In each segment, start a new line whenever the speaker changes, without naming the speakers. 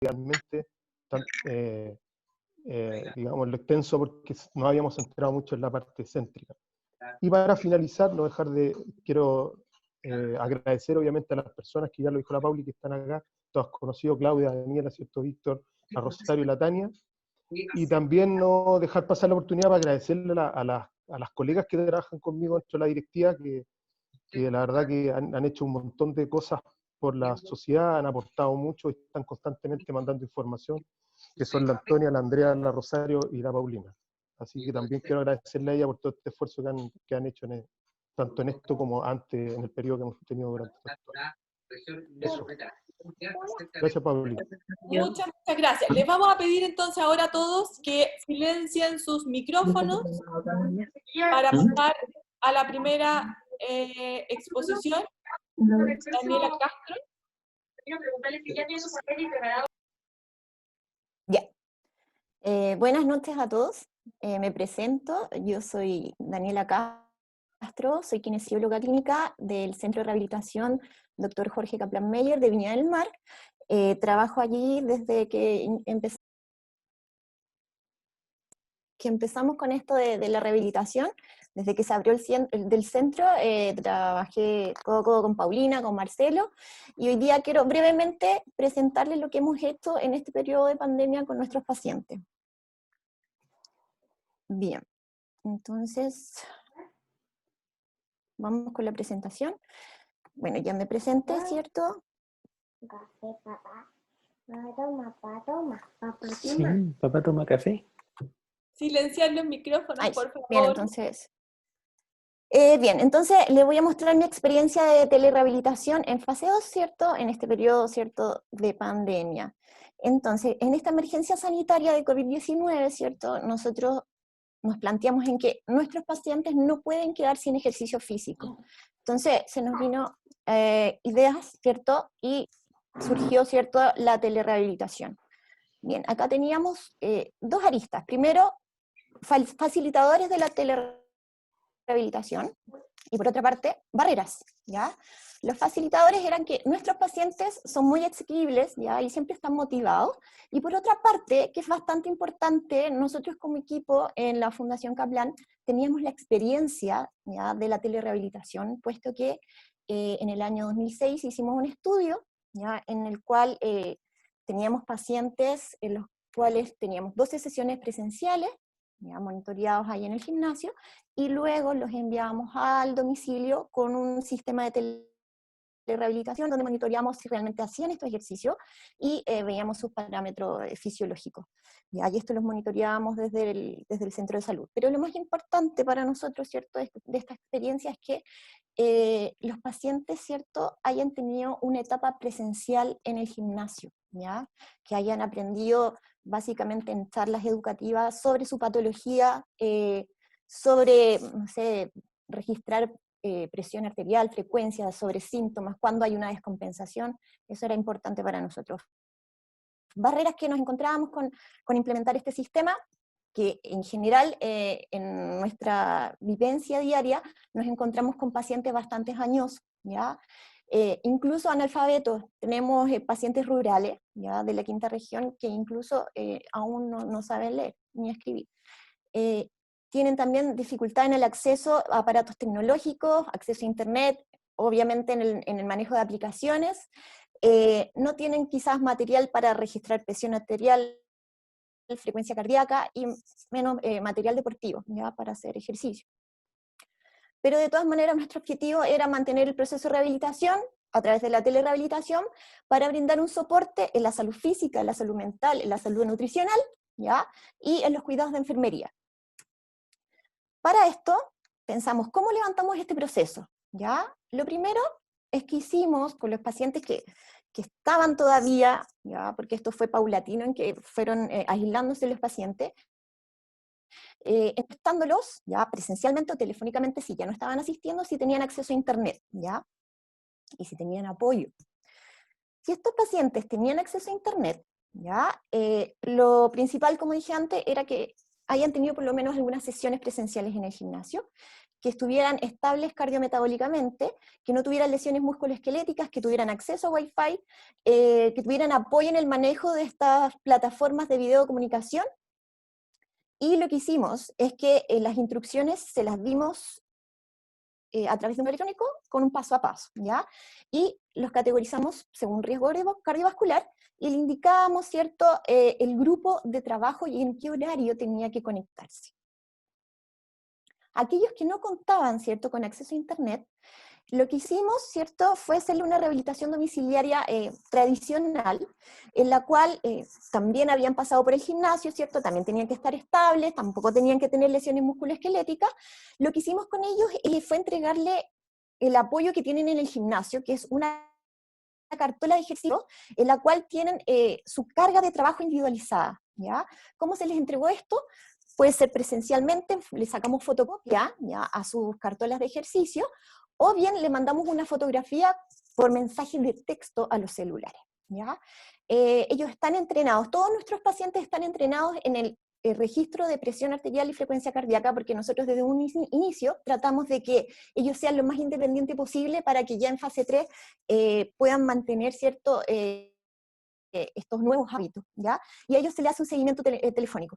realmente digamos, lo extenso, porque nos habíamos centrado mucho en la parte céntrica. Y para finalizar, quiero agradecer obviamente a las personas que ya lo dijo la Pauli, que están acá, todos conocidos, Claudia, Daniela, ¿cierto? Víctor, a Rosario y la Tania, y también no dejar pasar la oportunidad para agradecerle a las colegas que trabajan conmigo dentro de la directiva, que la verdad que han hecho un montón de cosas por la sociedad, han aportado mucho y están constantemente mandando información, que son la Antonia, la Andrea, la Rosario y la Paulina. Así que también quiero agradecerle a ella por todo este esfuerzo que han hecho tanto en esto como antes, en el periodo que hemos tenido durante todo esto. Eso. Gracias, Paulina.
Muchas gracias. Les vamos a pedir entonces ahora a todos que silencien sus micrófonos para pasar a la primera exposición. Daniela Castro.
Ya. Buenas noches a todos. Me presento. Yo soy Daniela Castro, soy kinesióloga clínica del Centro de Rehabilitación Dr. Jorge Kaplan Meyer de Viña del Mar. Trabajo allí desde que empezamos con esto de la rehabilitación. Desde que se abrió del centro, trabajé codo a codo con Paulina, con Marcelo, y hoy día quiero brevemente presentarles lo que hemos hecho en este periodo de pandemia con nuestros pacientes. Bien, entonces, vamos con la presentación. Bueno, ya me presenté, ¿cierto?
Café, papá. Papá toma. Papá toma.
Sí, papá toma café.
Silenciar los micrófonos, por favor.
Bien, entonces... Bien, entonces les voy a mostrar mi experiencia de telerehabilitación en fase 2, ¿cierto? En este periodo, ¿cierto?, de pandemia. Entonces, en esta emergencia sanitaria de COVID-19, ¿cierto?, nosotros nos planteamos en que nuestros pacientes no pueden quedar sin ejercicio físico. Entonces, se nos vino ideas, ¿cierto?, y surgió, ¿cierto?, la telerehabilitación. Bien, acá teníamos dos aristas. Primero, facilitadores de la telerehabilitación, y por otra parte, barreras, ¿ya? Los facilitadores eran que nuestros pacientes son muy asequibles, ¿ya? Y siempre están motivados, y por otra parte, que es bastante importante, nosotros como equipo en la Fundación Kaplan teníamos la experiencia, ¿ya?, de la telerehabilitación, puesto que en el año 2006 hicimos un estudio, ¿ya?, en el cual teníamos pacientes en los cuales teníamos 12 sesiones presenciales, ya monitoreados ahí en el gimnasio, y luego los enviamos al domicilio con un sistema de telerehabilitación donde monitoreamos si realmente hacían estos ejercicios y veíamos sus parámetros fisiológicos. Y esto los monitoreábamos desde el centro de salud. Pero lo más importante para nosotros, ¿cierto?, de esta experiencia es que los pacientes, ¿cierto?, hayan tenido una etapa presencial en el gimnasio, ¿ya?, que hayan aprendido básicamente en charlas educativas sobre su patología, sobre, no sé, registrar presión arterial, frecuencia, sobre síntomas, cuando hay una descompensación. Eso era importante para nosotros. Barreras que nos encontrábamos con implementar este sistema, que en general en nuestra vivencia diaria nos encontramos con pacientes bastante añosos, ¿ya? Incluso analfabetos. Tenemos pacientes rurales, ¿ya?, de la quinta región que incluso aún no saben leer ni escribir. Tienen también dificultad en el acceso a aparatos tecnológicos, acceso a internet, obviamente en el manejo de aplicaciones. No tienen quizás material para registrar presión arterial, frecuencia cardíaca, y menos material deportivo, ¿ya?, para hacer ejercicio. Pero de todas maneras nuestro objetivo era mantener el proceso de rehabilitación a través de la telerehabilitación para brindar un soporte en la salud física, en la salud mental, en la salud nutricional, ¿ya?, y en los cuidados de enfermería. Para esto pensamos, ¿cómo levantamos este proceso? ¿Ya? Lo primero es que hicimos con los pacientes que estaban todavía, ¿ya?, porque esto fue paulatino, en que fueron aislándose los pacientes, encuestándolos, ya presencialmente o telefónicamente, si ya no estaban asistiendo, si tenían acceso a internet, ¿ya?, y si tenían apoyo. Si estos pacientes tenían acceso a internet, ¿ya?, lo principal, como dije antes, era que hayan tenido por lo menos algunas sesiones presenciales en el gimnasio, que estuvieran estables cardiometabólicamente, que no tuvieran lesiones musculoesqueléticas, que tuvieran acceso a Wi-Fi, que tuvieran apoyo en el manejo de estas plataformas de videocomunicación. Y lo que hicimos es que las instrucciones se las dimos a través de un electrónico con un paso a paso, ¿ya? Y los categorizamos según riesgo cardiovascular y le indicábamos, ¿cierto?, el grupo de trabajo y en qué horario tenía que conectarse. Aquellos que no contaban, ¿cierto?, con acceso a Internet, lo que hicimos, ¿cierto?, fue hacerle una rehabilitación domiciliaria tradicional, en la cual también habían pasado por el gimnasio, ¿cierto?, también tenían que estar estables, tampoco tenían que tener lesiones musculoesqueléticas. Lo que hicimos con ellos fue entregarle el apoyo que tienen en el gimnasio, que es una cartola de ejercicio en la cual tienen su carga de trabajo individualizada, ¿ya? ¿Cómo se les entregó esto? Puede ser presencialmente, le sacamos fotocopia, ¿ya?, a sus cartolas de ejercicio, o bien le mandamos una fotografía por mensaje de texto a los celulares, ¿ya? Ellos están entrenados, todos nuestros pacientes están entrenados en el registro de presión arterial y frecuencia cardíaca, porque nosotros desde un inicio tratamos de que ellos sean lo más independientes posible para que ya en fase 3 puedan mantener, ¿cierto?, estos nuevos hábitos, ¿ya? Y a ellos se les hace un seguimiento telefónico.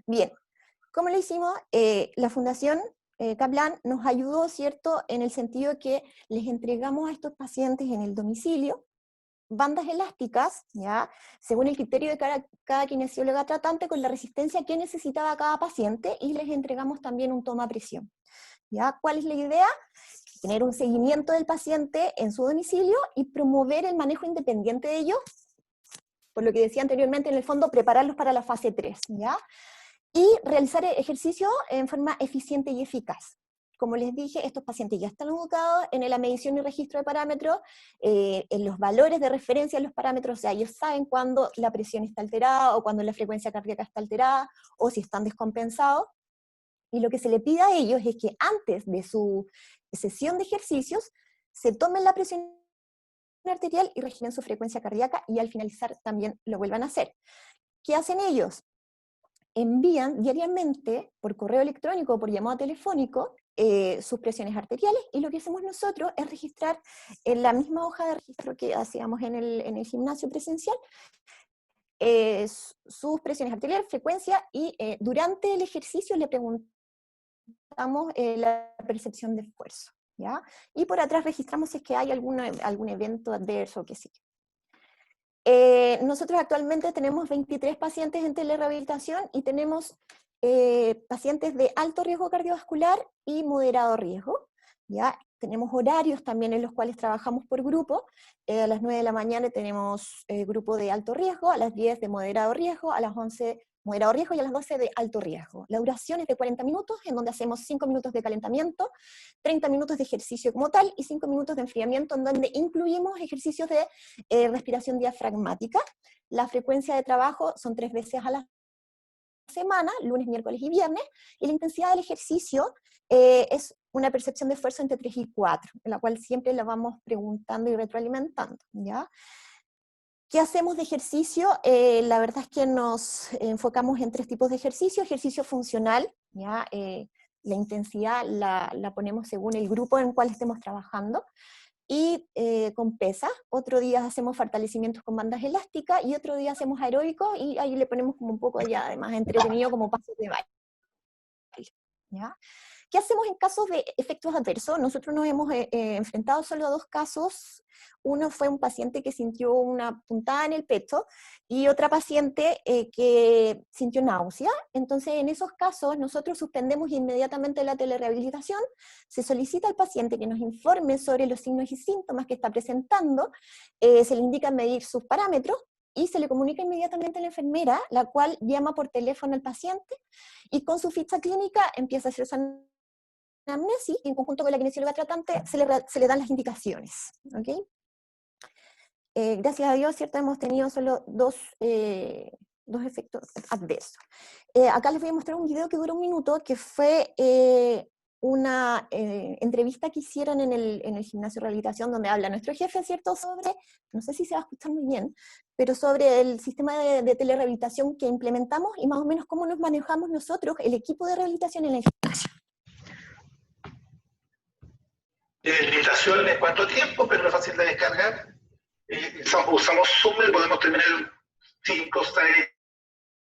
Bien, ¿cómo lo hicimos? La Fundación Kaplan nos ayudó, ¿cierto?, en el sentido que les entregamos a estos pacientes en el domicilio bandas elásticas, ¿ya?, según el criterio de cada kinesióloga tratante, con la resistencia que necesitaba cada paciente, y les entregamos también un toma presión, ¿ya? ¿Cuál es la idea? Tener un seguimiento del paciente en su domicilio y promover el manejo independiente de ellos, por lo que decía anteriormente, en el fondo, prepararlos para la fase 3, ¿ya? Y realizar ejercicio en forma eficiente y eficaz. Como les dije, estos pacientes ya están educados en la medición y registro de parámetros, en los valores de referencia de los parámetros, o sea, ellos saben cuándo la presión está alterada, o cuándo la frecuencia cardíaca está alterada, o si están descompensados. Y lo que se le pide a ellos es que antes de su sesión de ejercicios, se tomen la presión arterial y registren su frecuencia cardíaca, y al finalizar también lo vuelvan a hacer. ¿Qué hacen ellos? Envían diariamente por correo electrónico o por llamado telefónico sus presiones arteriales, y lo que hacemos nosotros es registrar en la misma hoja de registro que hacíamos en el gimnasio presencial sus presiones arteriales, frecuencia, y durante el ejercicio le preguntamos la percepción de esfuerzo, ¿ya? Y por atrás registramos si es que hay algún evento adverso o qué sé yo. Nosotros actualmente tenemos 23 pacientes en telerehabilitación y tenemos pacientes de alto riesgo cardiovascular y moderado riesgo, ¿ya? Tenemos horarios también en los cuales trabajamos por grupo. A las 9 de la mañana tenemos grupo de alto riesgo, a las 10 de moderado riesgo, a las 11 moderado riesgo y a las 12 de alto riesgo. La duración es de 40 minutos, en donde hacemos 5 minutos de calentamiento, 30 minutos de ejercicio como tal y 5 minutos de enfriamiento, en donde incluimos ejercicios de respiración diafragmática. La frecuencia de trabajo son 3 veces a la semana, lunes, miércoles y viernes, y la intensidad del ejercicio es una percepción de esfuerzo entre 3 y 4, en la cual siempre la vamos preguntando y retroalimentando, ¿ya? ¿Qué hacemos de ejercicio? La verdad es que nos enfocamos en 3 tipos de ejercicio. Ejercicio funcional, ¿ya? La intensidad la ponemos según el grupo en el cual estemos trabajando, y con pesas. Otro día hacemos fortalecimientos con bandas elásticas, y otro día hacemos aeróbicos, y ahí le ponemos como un poco ya además entretenido como pasos de baile, ¿ya? ¿Qué hacemos en casos de efectos adversos? Nosotros nos hemos enfrentado solo a 2 casos. Uno fue un paciente que sintió una puntada en el pecho, y otra paciente que sintió náusea. Entonces, en esos casos, nosotros suspendemos inmediatamente la telerehabilitación, se solicita al paciente que nos informe sobre los signos y síntomas que está presentando, se le indica medir sus parámetros, y se le comunica inmediatamente a la enfermera, la cual llama por teléfono al paciente, y con su ficha clínica empieza a hacer su anamnesis, y en conjunto con la kinesióloga tratante se le dan las indicaciones, ¿ok? Gracias a Dios, ¿cierto?, hemos tenido solo dos efectos adversos. Acá les voy a mostrar un video que dura 1 minuto, que fue una entrevista que hicieron en el gimnasio de rehabilitación, donde habla nuestro jefe, ¿cierto?, sobre, no sé si se va a escuchar muy bien, pero sobre el sistema de telerehabilitación que implementamos y más o menos cómo nos manejamos nosotros, el equipo de rehabilitación en el gimnasio.
Limitación en cuanto a tiempo, pero es fácil de descargar. Usamos Zoom y podemos tener 5, 6,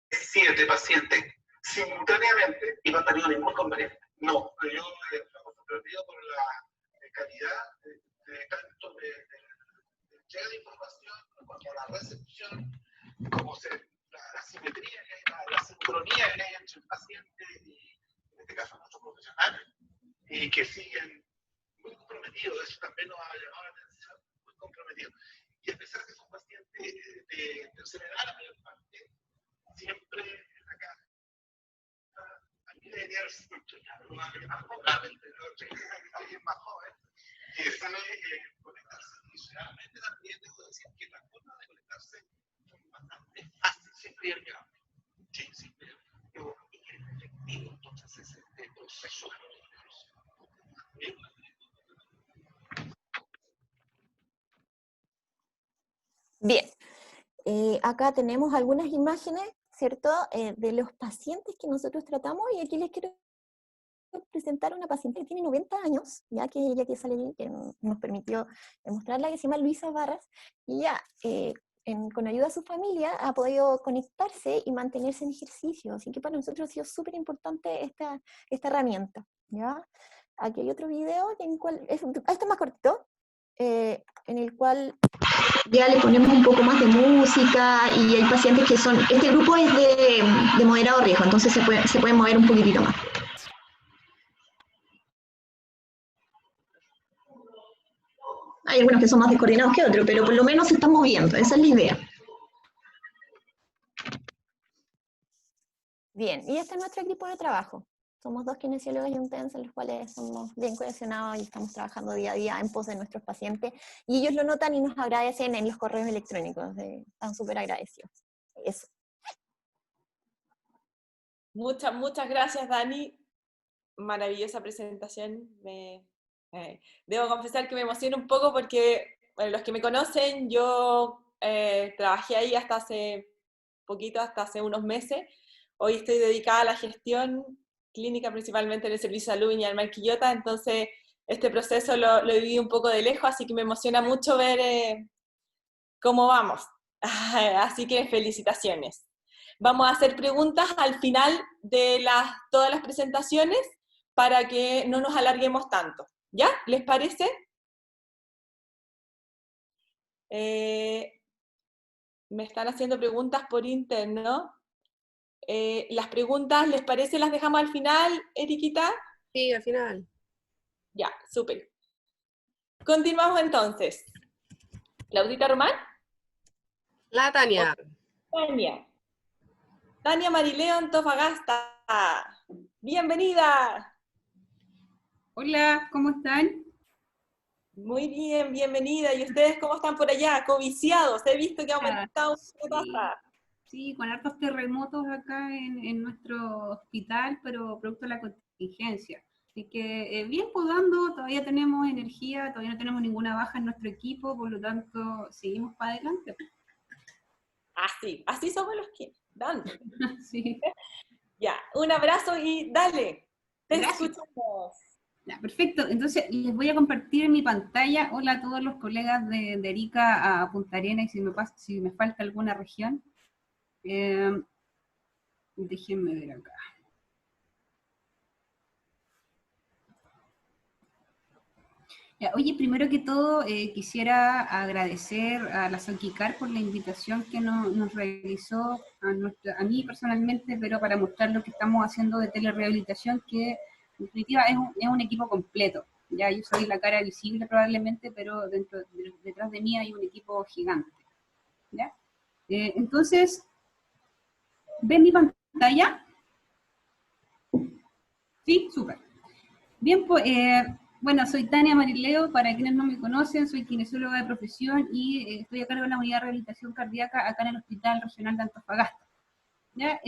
7 pacientes simultáneamente y no han tenido ningún conveniente. No, yo estamos sorprendidos por la calidad tanto de entrega de información como la recepción, como la simetría, la sincronía que hay entre el paciente y, en este caso, nuestros profesionales, y que siguen muy comprometidos. Eso también nos ha llamado la atención, muy comprometidos. Y a pesar de que son pacientes de tercera edad, la mayor parte, siempre acá, a mí le diría alguien más joven, que sabe conectarse. Y realmente también debo decir que las formas de conectarse son bastante fáciles, siempre y amigables. Sí, siempre y efectivo. Entonces, ese proceso de
Bien, acá tenemos algunas imágenes, ¿cierto?, de los pacientes que nosotros tratamos, y aquí les quiero presentar a una paciente que tiene 90 años, ya que ella que sale, que nos permitió mostrarla, que se llama Luisa Barras, y ya con ayuda de su familia ha podido conectarse y mantenerse en ejercicio, así que para nosotros ha sido súper importante esta herramienta, ¿ya? Aquí hay otro video, en el cual, este es más cortito, en el cual ya le ponemos un poco más de música, y hay pacientes que son, este grupo es de moderado riesgo, entonces se pueden mover un poquitito más. Hay algunos que son más descoordinados que otros, pero por lo menos se están moviendo, esa es la idea. Bien, y este es nuestro equipo de trabajo. Somos 2 kinesiólogos y un TENS, en los cuales somos bien cohesionados y estamos trabajando día a día en pos de nuestros pacientes, y ellos lo notan y nos agradecen en los correos electrónicos, están súper agradecidos. Eso.
Muchas gracias, Dani. Maravillosa presentación. Debo confesar que me emociona un poco porque, bueno, los que me conocen, yo trabajé ahí hasta hace poquito, hasta hace unos meses. Hoy estoy dedicada a la gestión clínica, principalmente en el Servicio de Salud Viña del Mar Quillota, entonces este proceso lo he vivido un poco de lejos, así que me emociona mucho ver cómo vamos. Así que felicitaciones. Vamos a hacer preguntas al final de todas las presentaciones para que no nos alarguemos tanto. ¿Ya? ¿Les parece? Me están haciendo preguntas por interno. Las preguntas, ¿les parece? ¿Las dejamos al final, Eriquita?
Sí, al final.
Ya, súper. Continuamos entonces. ¿Claudita Román?
La Tania.
Tania Marileo Antofagasta. Bienvenida.
Hola, ¿cómo están?
Muy bien, bienvenida. ¿Y ustedes cómo están por allá? Coviciados. He visto que ha aumentado su tasa.
Sí, con hartos terremotos acá en nuestro hospital, pero producto de la contingencia. Así que bien, pues dando, todavía tenemos energía, todavía no tenemos ninguna baja en nuestro equipo, por lo tanto, seguimos para adelante.
Así somos los que dan.
Sí.
Ya, un abrazo y dale. Te escuchamos.
Ya, perfecto, entonces les voy a compartir en mi pantalla. Hola a todos los colegas de Arica a Punta Arenas, y si me falta alguna región. Déjenme ver acá. Ya, oye, primero que todo quisiera agradecer a la Soquicar por la invitación que nos realizó a mí personalmente, pero para mostrar lo que estamos haciendo de telerehabilitación, que en definitiva es un equipo completo. Ya, yo soy la cara visible probablemente, pero detrás de mí hay un equipo gigante. ¿Ya? Entonces, ¿ven mi pantalla? Sí, súper. Bien, pues, bueno, soy Tania Marileo, para quienes no me conocen, soy kinesióloga de profesión y estoy a cargo de la unidad de rehabilitación cardíaca acá en el Hospital Regional de Antofagasta. ¿Ya?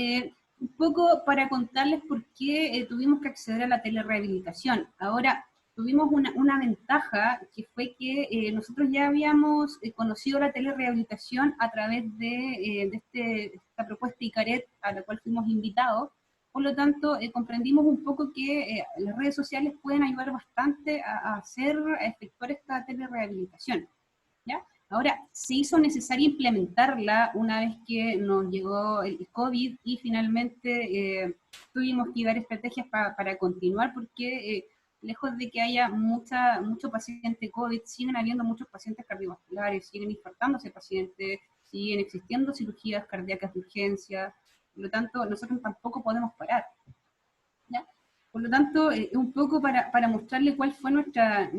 Un poco para contarles por qué tuvimos que acceder a la telerehabilitación. Ahora, tuvimos una ventaja, que fue que nosotros ya habíamos conocido la telerehabilitación a través de esta propuesta ICARET a la cual fuimos invitados. Por lo tanto, comprendimos un poco que las redes sociales pueden ayudar bastante a efectuar esta telerehabilitación, ¿ya? Ahora, se hizo necesario implementarla una vez que nos llegó el COVID y finalmente tuvimos que dar estrategias para continuar, porque lejos de que haya mucho paciente COVID, siguen habiendo muchos pacientes cardiovasculares, siguen infartándose pacientes, siguen existiendo cirugías cardíacas de urgencia. Por lo tanto, nosotros tampoco podemos parar, ¿ya? Por lo tanto, un poco para mostrarle cuál fue nuestra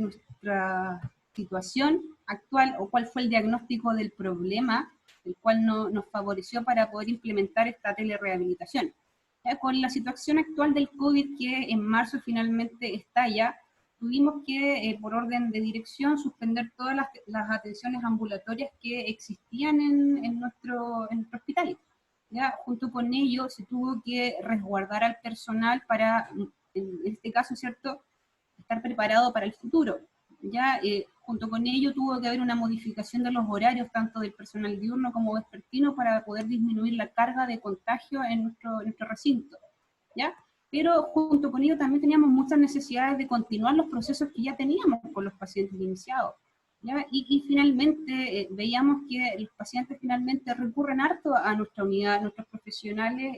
situación actual, o cuál fue el diagnóstico del problema, el cual nos favoreció para poder implementar esta telerehabilitación. Con la situación actual del COVID, que en marzo finalmente estalla, tuvimos que, por orden de dirección, suspender todas las atenciones ambulatorias que existían en nuestro hospital. ¿Ya? Junto con ello se tuvo que resguardar al personal para, en este caso, ¿cierto?, estar preparado para el futuro. Ya junto con ello tuvo que haber una modificación de los horarios tanto del personal diurno como vespertino para poder disminuir la carga de contagio en nuestro recinto, ¿ya? Pero junto con ello también teníamos muchas necesidades de continuar los procesos que ya teníamos con los pacientes iniciados, ¿ya? Y finalmente veíamos que los pacientes finalmente recurren harto a nuestra unidad, nuestros profesionales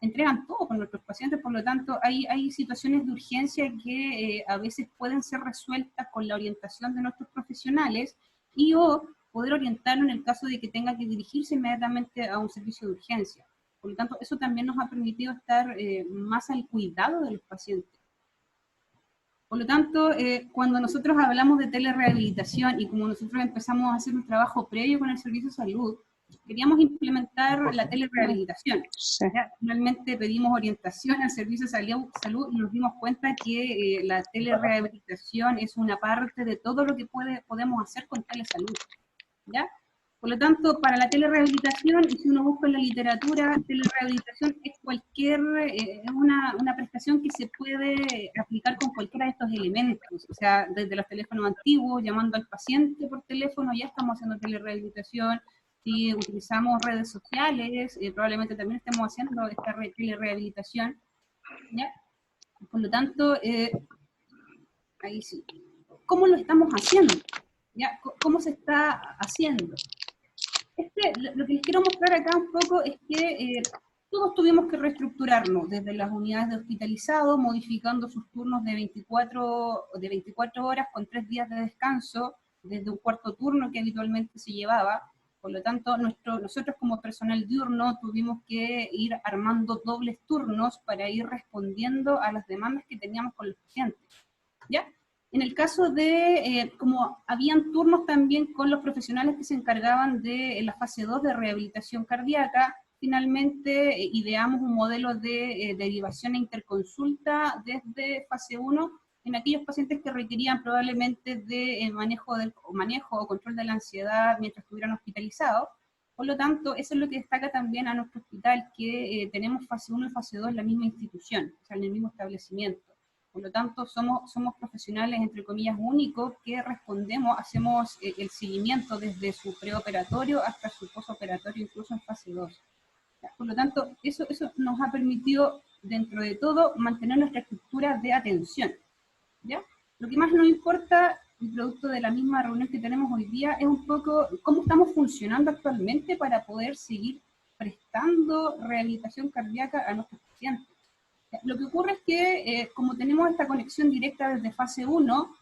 entregan todo con nuestros pacientes. Por lo tanto hay situaciones de urgencia que a veces pueden ser resueltas con la orientación de nuestros profesionales o poder orientarlo en el caso de que tenga que dirigirse inmediatamente a un servicio de urgencia. Por lo tanto, eso también nos ha permitido estar más al cuidado de los pacientes. Por lo tanto, cuando nosotros hablamos de telerehabilitación y como nosotros empezamos a hacer un trabajo previo con el servicio de salud, queríamos implementar la telerehabilitación.
Sí.
¿Ya? Finalmente pedimos orientación al servicio de salud y nos dimos cuenta que la telerehabilitación es una parte de todo lo que podemos hacer con telesalud, ¿ya? Por lo tanto, para la telerehabilitación, y si uno busca en la literatura, telerehabilitación es una prestación que se puede aplicar con cualquiera de estos elementos, o sea, desde los teléfonos antiguos, llamando al paciente por teléfono, ya estamos haciendo telerehabilitación. Si utilizamos redes sociales, probablemente también estemos haciendo esta telerehabilitación, ¿ya? Por lo tanto, ahí sí. ¿Cómo lo estamos haciendo? ¿Ya? ¿Cómo se está haciendo? Lo que les quiero mostrar acá un poco es que todos tuvimos que reestructurarnos, desde las unidades de hospitalizados, modificando sus turnos de 24 horas con 3 días de descanso, desde un cuarto turno que habitualmente se llevaba. Por lo tanto, nosotros como personal diurno tuvimos que ir armando dobles turnos para ir respondiendo a las demandas que teníamos con los pacientes, ¿ya? En el caso de, como habían turnos también con los profesionales que se encargaban de la fase 2 de rehabilitación cardíaca, finalmente ideamos un modelo de derivación e interconsulta desde fase 1 en aquellos pacientes que requerían probablemente de manejo o control de la ansiedad mientras estuvieran hospitalizados. Por lo tanto, eso es lo que destaca también a nuestro hospital, que tenemos fase 1 y fase 2 en la misma institución, o sea, en el mismo establecimiento. Por lo tanto, somos profesionales, entre comillas, únicos, que hacemos el seguimiento desde su preoperatorio hasta su postoperatorio, incluso en fase 2. Por lo tanto, eso nos ha permitido, dentro de todo, mantener nuestra estructura de atención, ¿ya? Lo que más nos importa, y producto de la misma reunión que tenemos hoy día, es un poco cómo estamos funcionando actualmente para poder seguir prestando rehabilitación cardíaca a nuestros pacientes. Lo que ocurre es que, como tenemos esta conexión directa desde fase 1,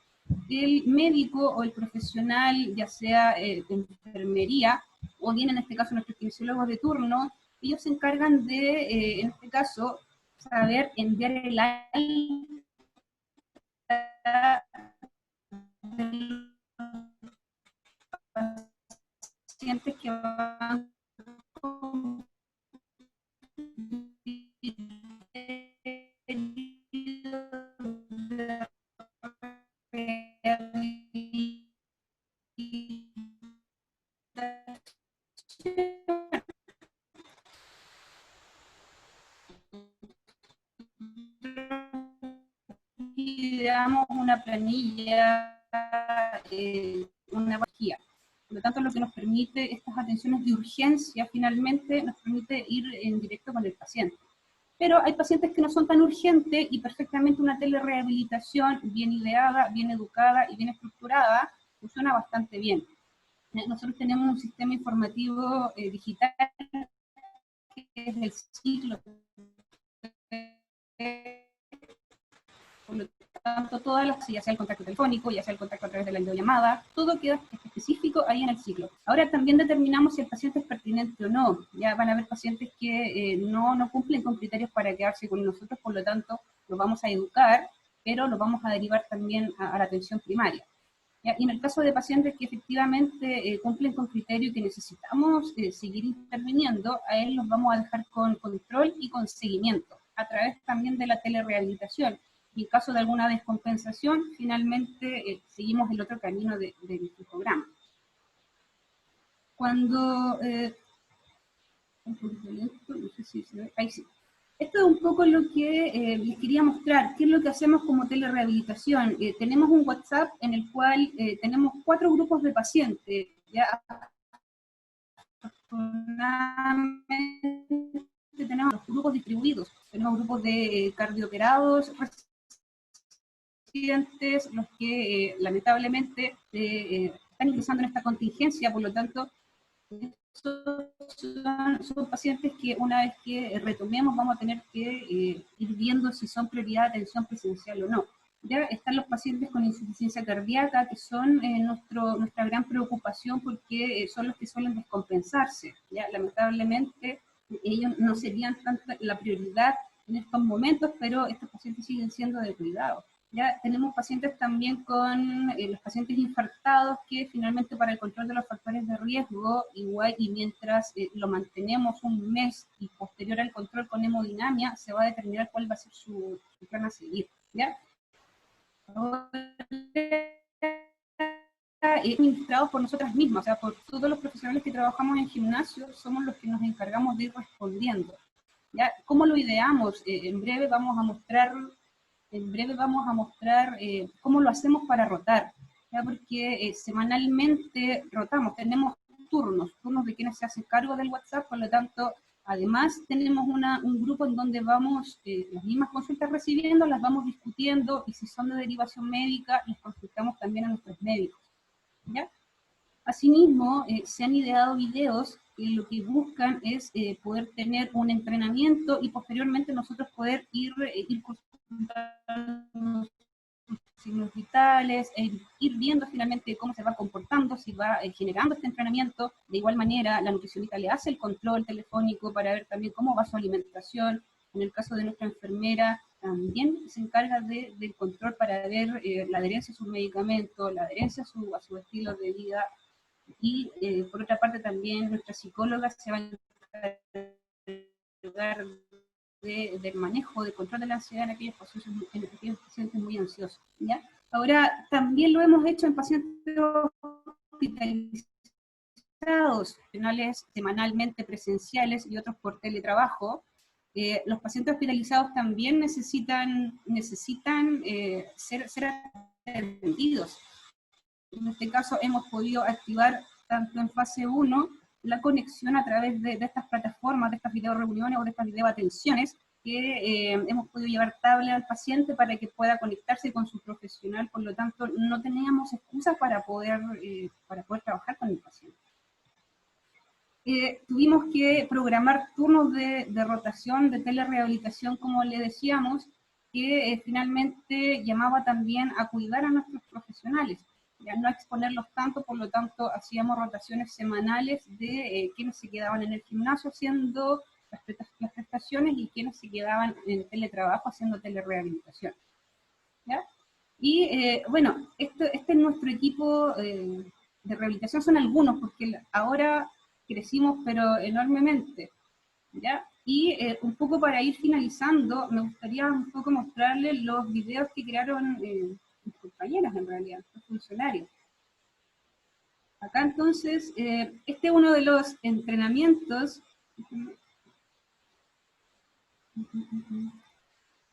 el médico o el profesional, ya sea de enfermería, o bien en este caso nuestros kinesiólogos de turno, ellos se encargan de, en este caso, saber enviar el alta de los pacientes que van con generamos una planilla, una guía. Por lo tanto, lo que nos permite estas atenciones de urgencia, finalmente, nos permite ir en directo con el paciente. Pero hay pacientes que no son tan urgentes y perfectamente una telerehabilitación bien ideada, bien educada y bien estructurada funciona bastante bien. Nosotros tenemos un sistema informativo digital que es del ciclo. Por lo tanto, todas las, ya sea el contacto telefónico, ya sea el contacto a través de la videollamada, todo queda específico ahí en el ciclo. Ahora también determinamos si el paciente es pertinente o no. Ya van a haber pacientes que no cumplen con criterios para quedarse con nosotros, por lo tanto, los vamos a educar, pero los vamos a derivar también a la atención primaria. ¿Ya? Y en el caso de pacientes que efectivamente cumplen con criterio y que necesitamos seguir interviniendo, a él los vamos a dejar con control y con seguimiento, a través también de la telerehabilitación. Y en caso de alguna descompensación, finalmente seguimos el otro camino del programa. Cuando... no sé si se ve, ahí sí. Esto es un poco lo que les quería mostrar, qué es lo que hacemos como telerehabilitación. Tenemos un WhatsApp en el cual tenemos 4 grupos de pacientes. Ya tenemos los grupos distribuidos, tenemos grupos de cardiooperados, residentes, los que lamentablemente están ingresando en esta contingencia, por lo tanto, son pacientes que una vez que retomemos vamos a tener que ir viendo si son prioridad de atención presencial o no. Ya están los pacientes con insuficiencia cardíaca, que son nuestra gran preocupación porque son los que suelen descompensarse. Ya lamentablemente ellos no serían tanta la prioridad en estos momentos, pero estos pacientes siguen siendo de cuidado. Ya tenemos pacientes también con los pacientes infartados, que finalmente para el control de los factores de riesgo, igual y mientras lo mantenemos un mes y posterior al control con hemodinamia, se va a determinar cuál va a ser su plan a seguir. ¿Ya? Administrados por nosotras mismas, o sea, por todos los profesionales que trabajamos en gimnasio, somos los que nos encargamos de ir respondiendo. ¿Ya? ¿Cómo lo ideamos? En breve vamos a mostrar cómo lo hacemos para rotar, ¿ya? Porque semanalmente rotamos, tenemos turnos de quienes se hacen cargo del WhatsApp, por lo tanto, además tenemos un grupo en donde vamos, las mismas consultas recibiendo, las vamos discutiendo, y si son de derivación médica, les consultamos también a nuestros médicos, ¿ya? Asimismo, se han ideado videos que lo que buscan es poder tener un entrenamiento y posteriormente nosotros poder ir consultando signos vitales, ir viendo finalmente cómo se va comportando, si va generando este entrenamiento. De igual manera, la nutricionista le hace el control telefónico para ver también cómo va su alimentación. En el caso de nuestra enfermera, también se encarga del control para ver la adherencia a sus medicamentos, la adherencia a su estilo de vida. Y por otra parte también nuestra psicóloga se va a encargar del manejo, de control de la ansiedad en aquellos pacientes muy ansiosos, ¿ya? Ahora, también lo hemos hecho en pacientes hospitalizados, semanalmente presenciales y otros por teletrabajo. Los pacientes hospitalizados también necesitan ser atendidos. En este caso hemos podido activar tanto en fase 1 la conexión a través de estas plataformas, de estas videoreuniones o de estas videoatenciones, que hemos podido llevar tablet al paciente para que pueda conectarse con su profesional. Por lo tanto, no teníamos excusas para poder trabajar con el paciente. Tuvimos que programar turnos de rotación, de telerehabilitación, como le decíamos, que finalmente llamaba también a cuidar a nuestros profesionales, ya no exponerlos tanto. Por lo tanto hacíamos rotaciones semanales de quienes se quedaban en el gimnasio haciendo las prestaciones y quienes se quedaban en teletrabajo haciendo telerehabilitación, ¿ya? Y bueno, este es nuestro equipo de rehabilitación, son algunos, porque ahora crecimos pero enormemente, ¿ya? Y un poco para ir finalizando, me gustaría un poco mostrarles los videos que crearon mis compañeras, en realidad, los funcionarios. Acá entonces, este es uno de los entrenamientos.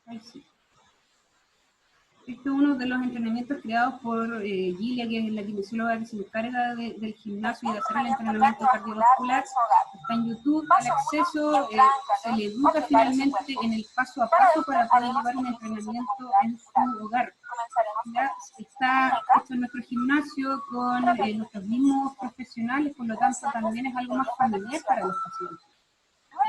Ahí sí. Este es uno de los entrenamientos creados por Gilia, que es la kinesióloga que se encarga del gimnasio y de hacer el entrenamiento cardiovascular. Está en YouTube, al acceso, se le educa finalmente en el paso a paso para poder llevar un entrenamiento en su hogar. Ya está hecho en nuestro gimnasio con nuestros mismos profesionales, por lo tanto también es algo más familiar para los pacientes.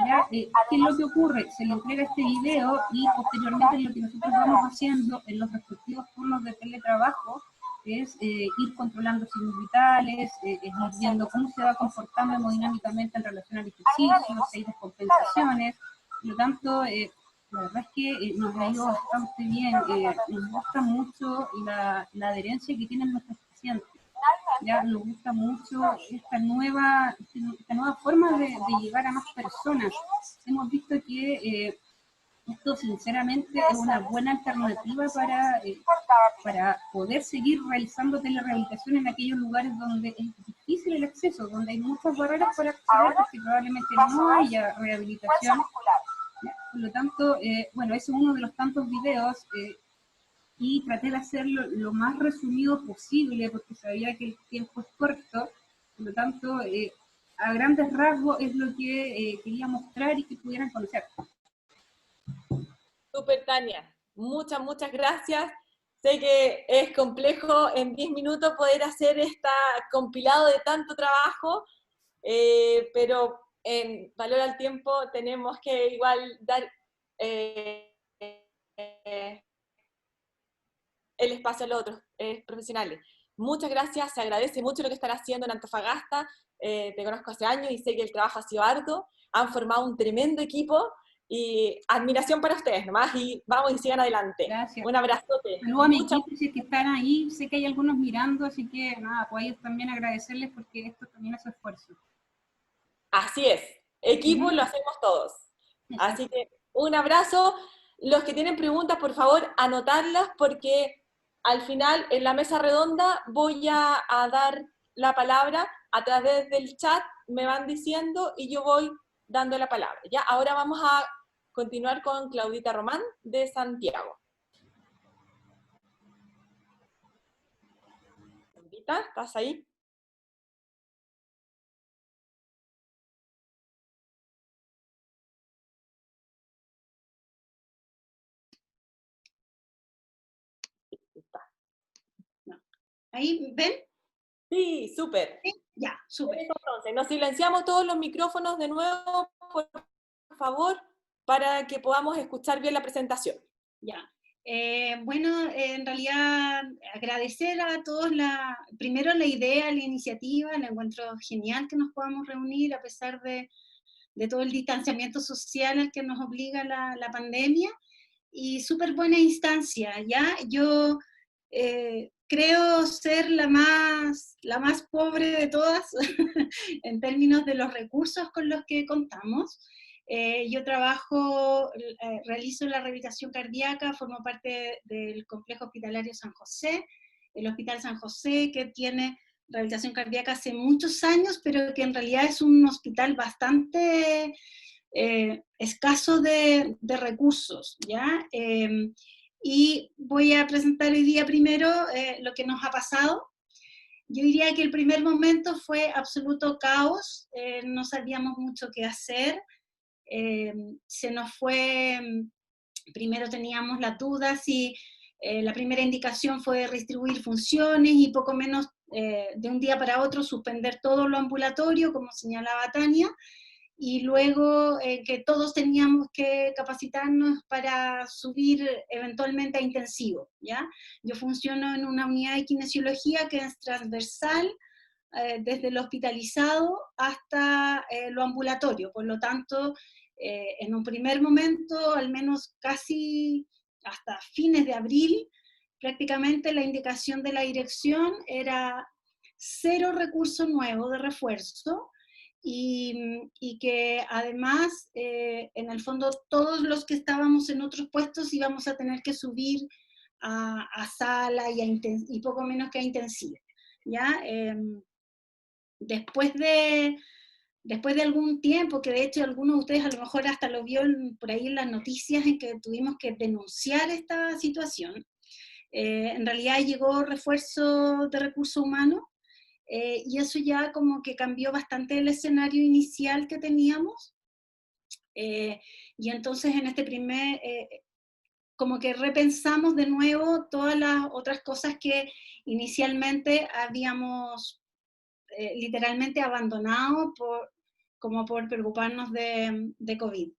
¿Ya? ¿Qué es lo que ocurre? Se le entrega este video y posteriormente lo que nosotros vamos haciendo en los respectivos turnos de teletrabajo es ir controlando signos vitales, ir viendo cómo se va comportando hemodinámicamente en relación al ejercicio, si hay descompensaciones. Por lo tanto, la verdad es que nos ha ido bastante bien, nos gusta mucho la adherencia que tienen nuestros pacientes. Ya nos gusta mucho esta nueva forma de llegar a más personas. Hemos visto que esto sinceramente es una buena alternativa para poder seguir realizando telerehabilitación en aquellos lugares donde es difícil el acceso, donde hay muchas barreras para acceder porque probablemente no haya rehabilitación. Por lo tanto, bueno, ese es uno de los tantos videos y traté de hacerlo lo más resumido posible porque sabía que el tiempo es corto, por lo tanto, a grandes rasgos es lo que quería mostrar y que pudieran conocer.
Súper, Tania. Muchas gracias. Sé que es complejo en 10 minutos poder hacer este compilado de tanto trabajo, pero en valor al tiempo tenemos que igual dar el espacio a los otros profesionales. Muchas gracias, se agradece mucho lo que están haciendo en Antofagasta, te conozco hace años y sé que el trabajo ha sido arduo, han formado un tremendo equipo y admiración para ustedes nomás y vamos y sigan adelante.
Gracias.
Un abrazote.
Saludos a mi equipo que están ahí, sé que hay algunos mirando, así que nada, pues a ellos también agradecerles porque esto también es su esfuerzo.
Así es, equipo lo hacemos todos.
Exacto.
Así que un abrazo. Los que tienen preguntas, por favor, anotarlas porque al final, en la mesa redonda, voy a dar la palabra a través del chat, me van diciendo y yo voy dando la palabra. ¿Ya? Ahora vamos a continuar con Claudita Román, de Santiago. Claudita, ¿estás ahí?
¿Ahí ven?
Sí, súper.
¿Sí? Ya, súper.
Entonces, nos silenciamos todos los micrófonos de nuevo, por favor, para que podamos escuchar bien la presentación.
Ya. Bueno, en realidad agradecer a todos primero la idea, la iniciativa, la encuentro genial que nos podamos reunir a pesar de todo el distanciamiento social al que nos obliga la pandemia, y súper buena instancia, ¿ya? Yo creo ser la más pobre de todas en términos de los recursos con los que contamos. Yo realizo la rehabilitación cardíaca, formo parte del complejo hospitalario San José, el Hospital San José, que tiene rehabilitación cardíaca hace muchos años, pero que en realidad es un hospital bastante escaso de recursos, ¿ya? Y voy a presentar hoy día primero lo que nos ha pasado. Yo diría que el primer momento fue absoluto caos, no sabíamos mucho qué hacer, se nos fue, primero teníamos la duda si la primera indicación fue redistribuir funciones y poco menos de un día para otro suspender todo lo ambulatorio, como señalaba Tania, y luego que todos teníamos que capacitarnos para subir eventualmente a intensivo, ¿ya? Yo funciono en una unidad de kinesiología que es transversal, desde lo hospitalizado hasta lo ambulatorio, por lo tanto, en un primer momento, al menos casi hasta fines de abril, prácticamente la indicación de la dirección era 0 recurso nuevo de refuerzo, y que además, en el fondo, todos los que estábamos en otros puestos íbamos a tener que subir a sala y poco menos que a intensiva, ¿ya? Después de algún tiempo, que de hecho algunos de ustedes a lo mejor hasta lo vio por ahí en las noticias, en que tuvimos que denunciar esta situación, En realidad llegó refuerzo de recursos humanos, y eso ya como que cambió bastante el escenario inicial que teníamos, y entonces en este como que repensamos de nuevo todas las otras cosas que inicialmente habíamos literalmente abandonado como por preocuparnos de COVID.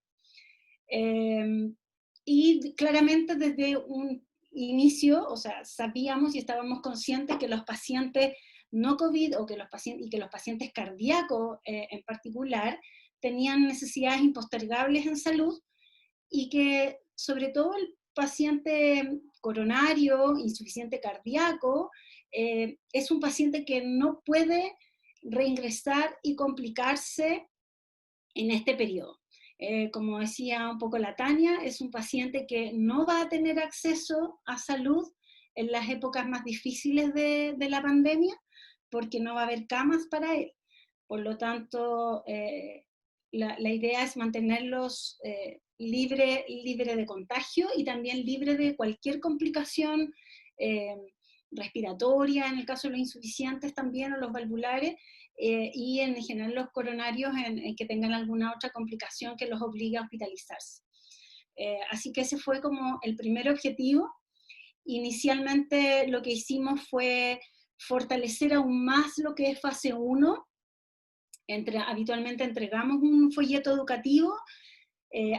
Y claramente desde un inicio, o sea, sabíamos y estábamos conscientes que los pacientes no COVID y que los pacientes cardíacos en particular tenían necesidades impostergables en salud, y que sobre todo el paciente coronario, insuficiente cardíaco, es un paciente que no puede reingresar y complicarse en este periodo. Como decía un poco la Tania, es un paciente que no va a tener acceso a salud en las épocas más difíciles de la pandemia, porque no va a haber camas para él. Por lo tanto, la idea es mantenerlos libre de contagio y también libre de cualquier complicación respiratoria, en el caso de los insuficientes también, o los valvulares, y en general los coronarios en que tengan alguna otra complicación que los obligue a hospitalizarse. Así que ese fue como el primer objetivo. Inicialmente lo que hicimos fue fortalecer aún más lo que es fase 1. Habitualmente entregamos un folleto educativo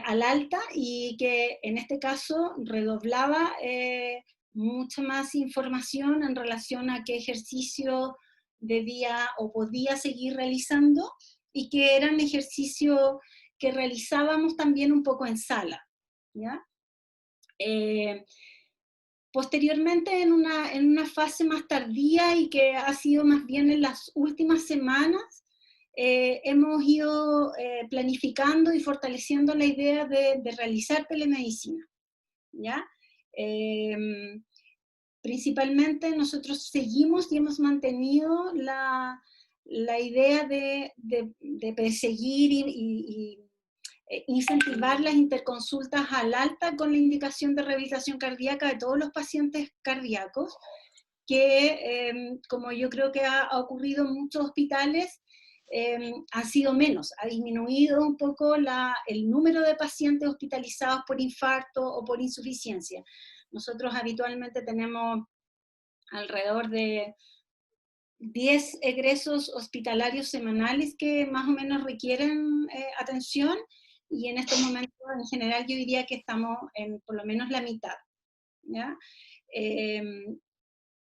al alta, y que en este caso redoblaba mucha más información en relación a qué ejercicio debía o podía seguir realizando, y que eran ejercicios que realizábamos también un poco en sala, ¿ya? Posteriormente, en una fase más tardía, y que ha sido más bien en las últimas semanas, hemos ido planificando y fortaleciendo la idea de realizar telemedicina, ¿ya? Principalmente nosotros seguimos y hemos mantenido la idea de perseguir y incentivar las interconsultas al alta con la indicación de rehabilitación cardíaca de todos los pacientes cardíacos, que como yo creo que ha ocurrido en muchos hospitales, han sido menos, ha disminuido un poco el número de pacientes hospitalizados por infarto o por insuficiencia. Nosotros habitualmente tenemos alrededor de 10 egresos hospitalarios semanales que más o menos requieren atención, y en estos momentos en general yo diría que estamos en por lo menos la mitad, ¿ya?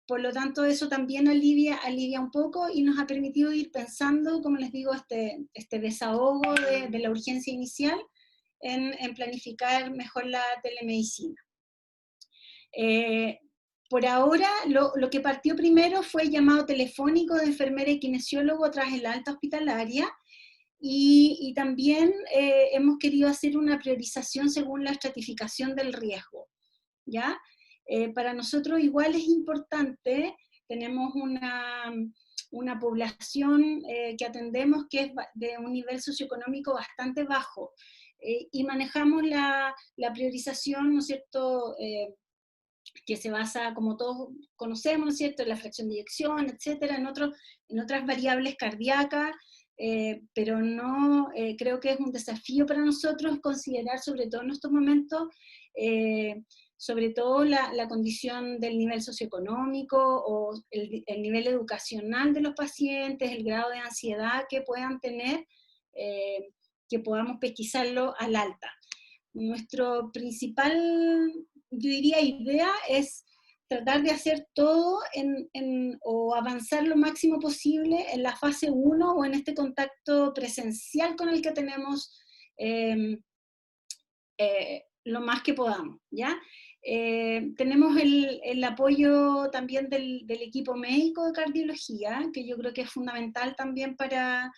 Por lo tanto, eso también alivia un poco, y nos ha permitido ir pensando, como les digo, este desahogo de la urgencia inicial en planificar mejor la telemedicina. Por ahora, lo que partió primero fue el llamado telefónico de enfermera y kinesiólogo tras el alta hospitalaria, y también hemos querido hacer una priorización según la estratificación del riesgo, ¿ya? Para nosotros igual es importante, tenemos una población que atendemos que es de un nivel socioeconómico bastante bajo, y manejamos la priorización, ¿no es cierto?, que se basa, como todos conocemos, ¿no es cierto?, en la fracción de eyección, etcétera, en otras variables cardíacas, pero no, creo que es un desafío para nosotros considerar, sobre todo en estos momentos, sobre todo la condición del nivel socioeconómico, o el nivel educacional de los pacientes, el grado de ansiedad que puedan tener, que podamos pesquisarlo al alta. Nuestro principal, yo diría, idea es tratar de hacer todo o avanzar lo máximo posible en la fase 1 o en este contacto presencial con el que tenemos lo más que podamos, ¿ya? Tenemos el apoyo también del equipo médico de cardiología, que yo creo que es fundamental también para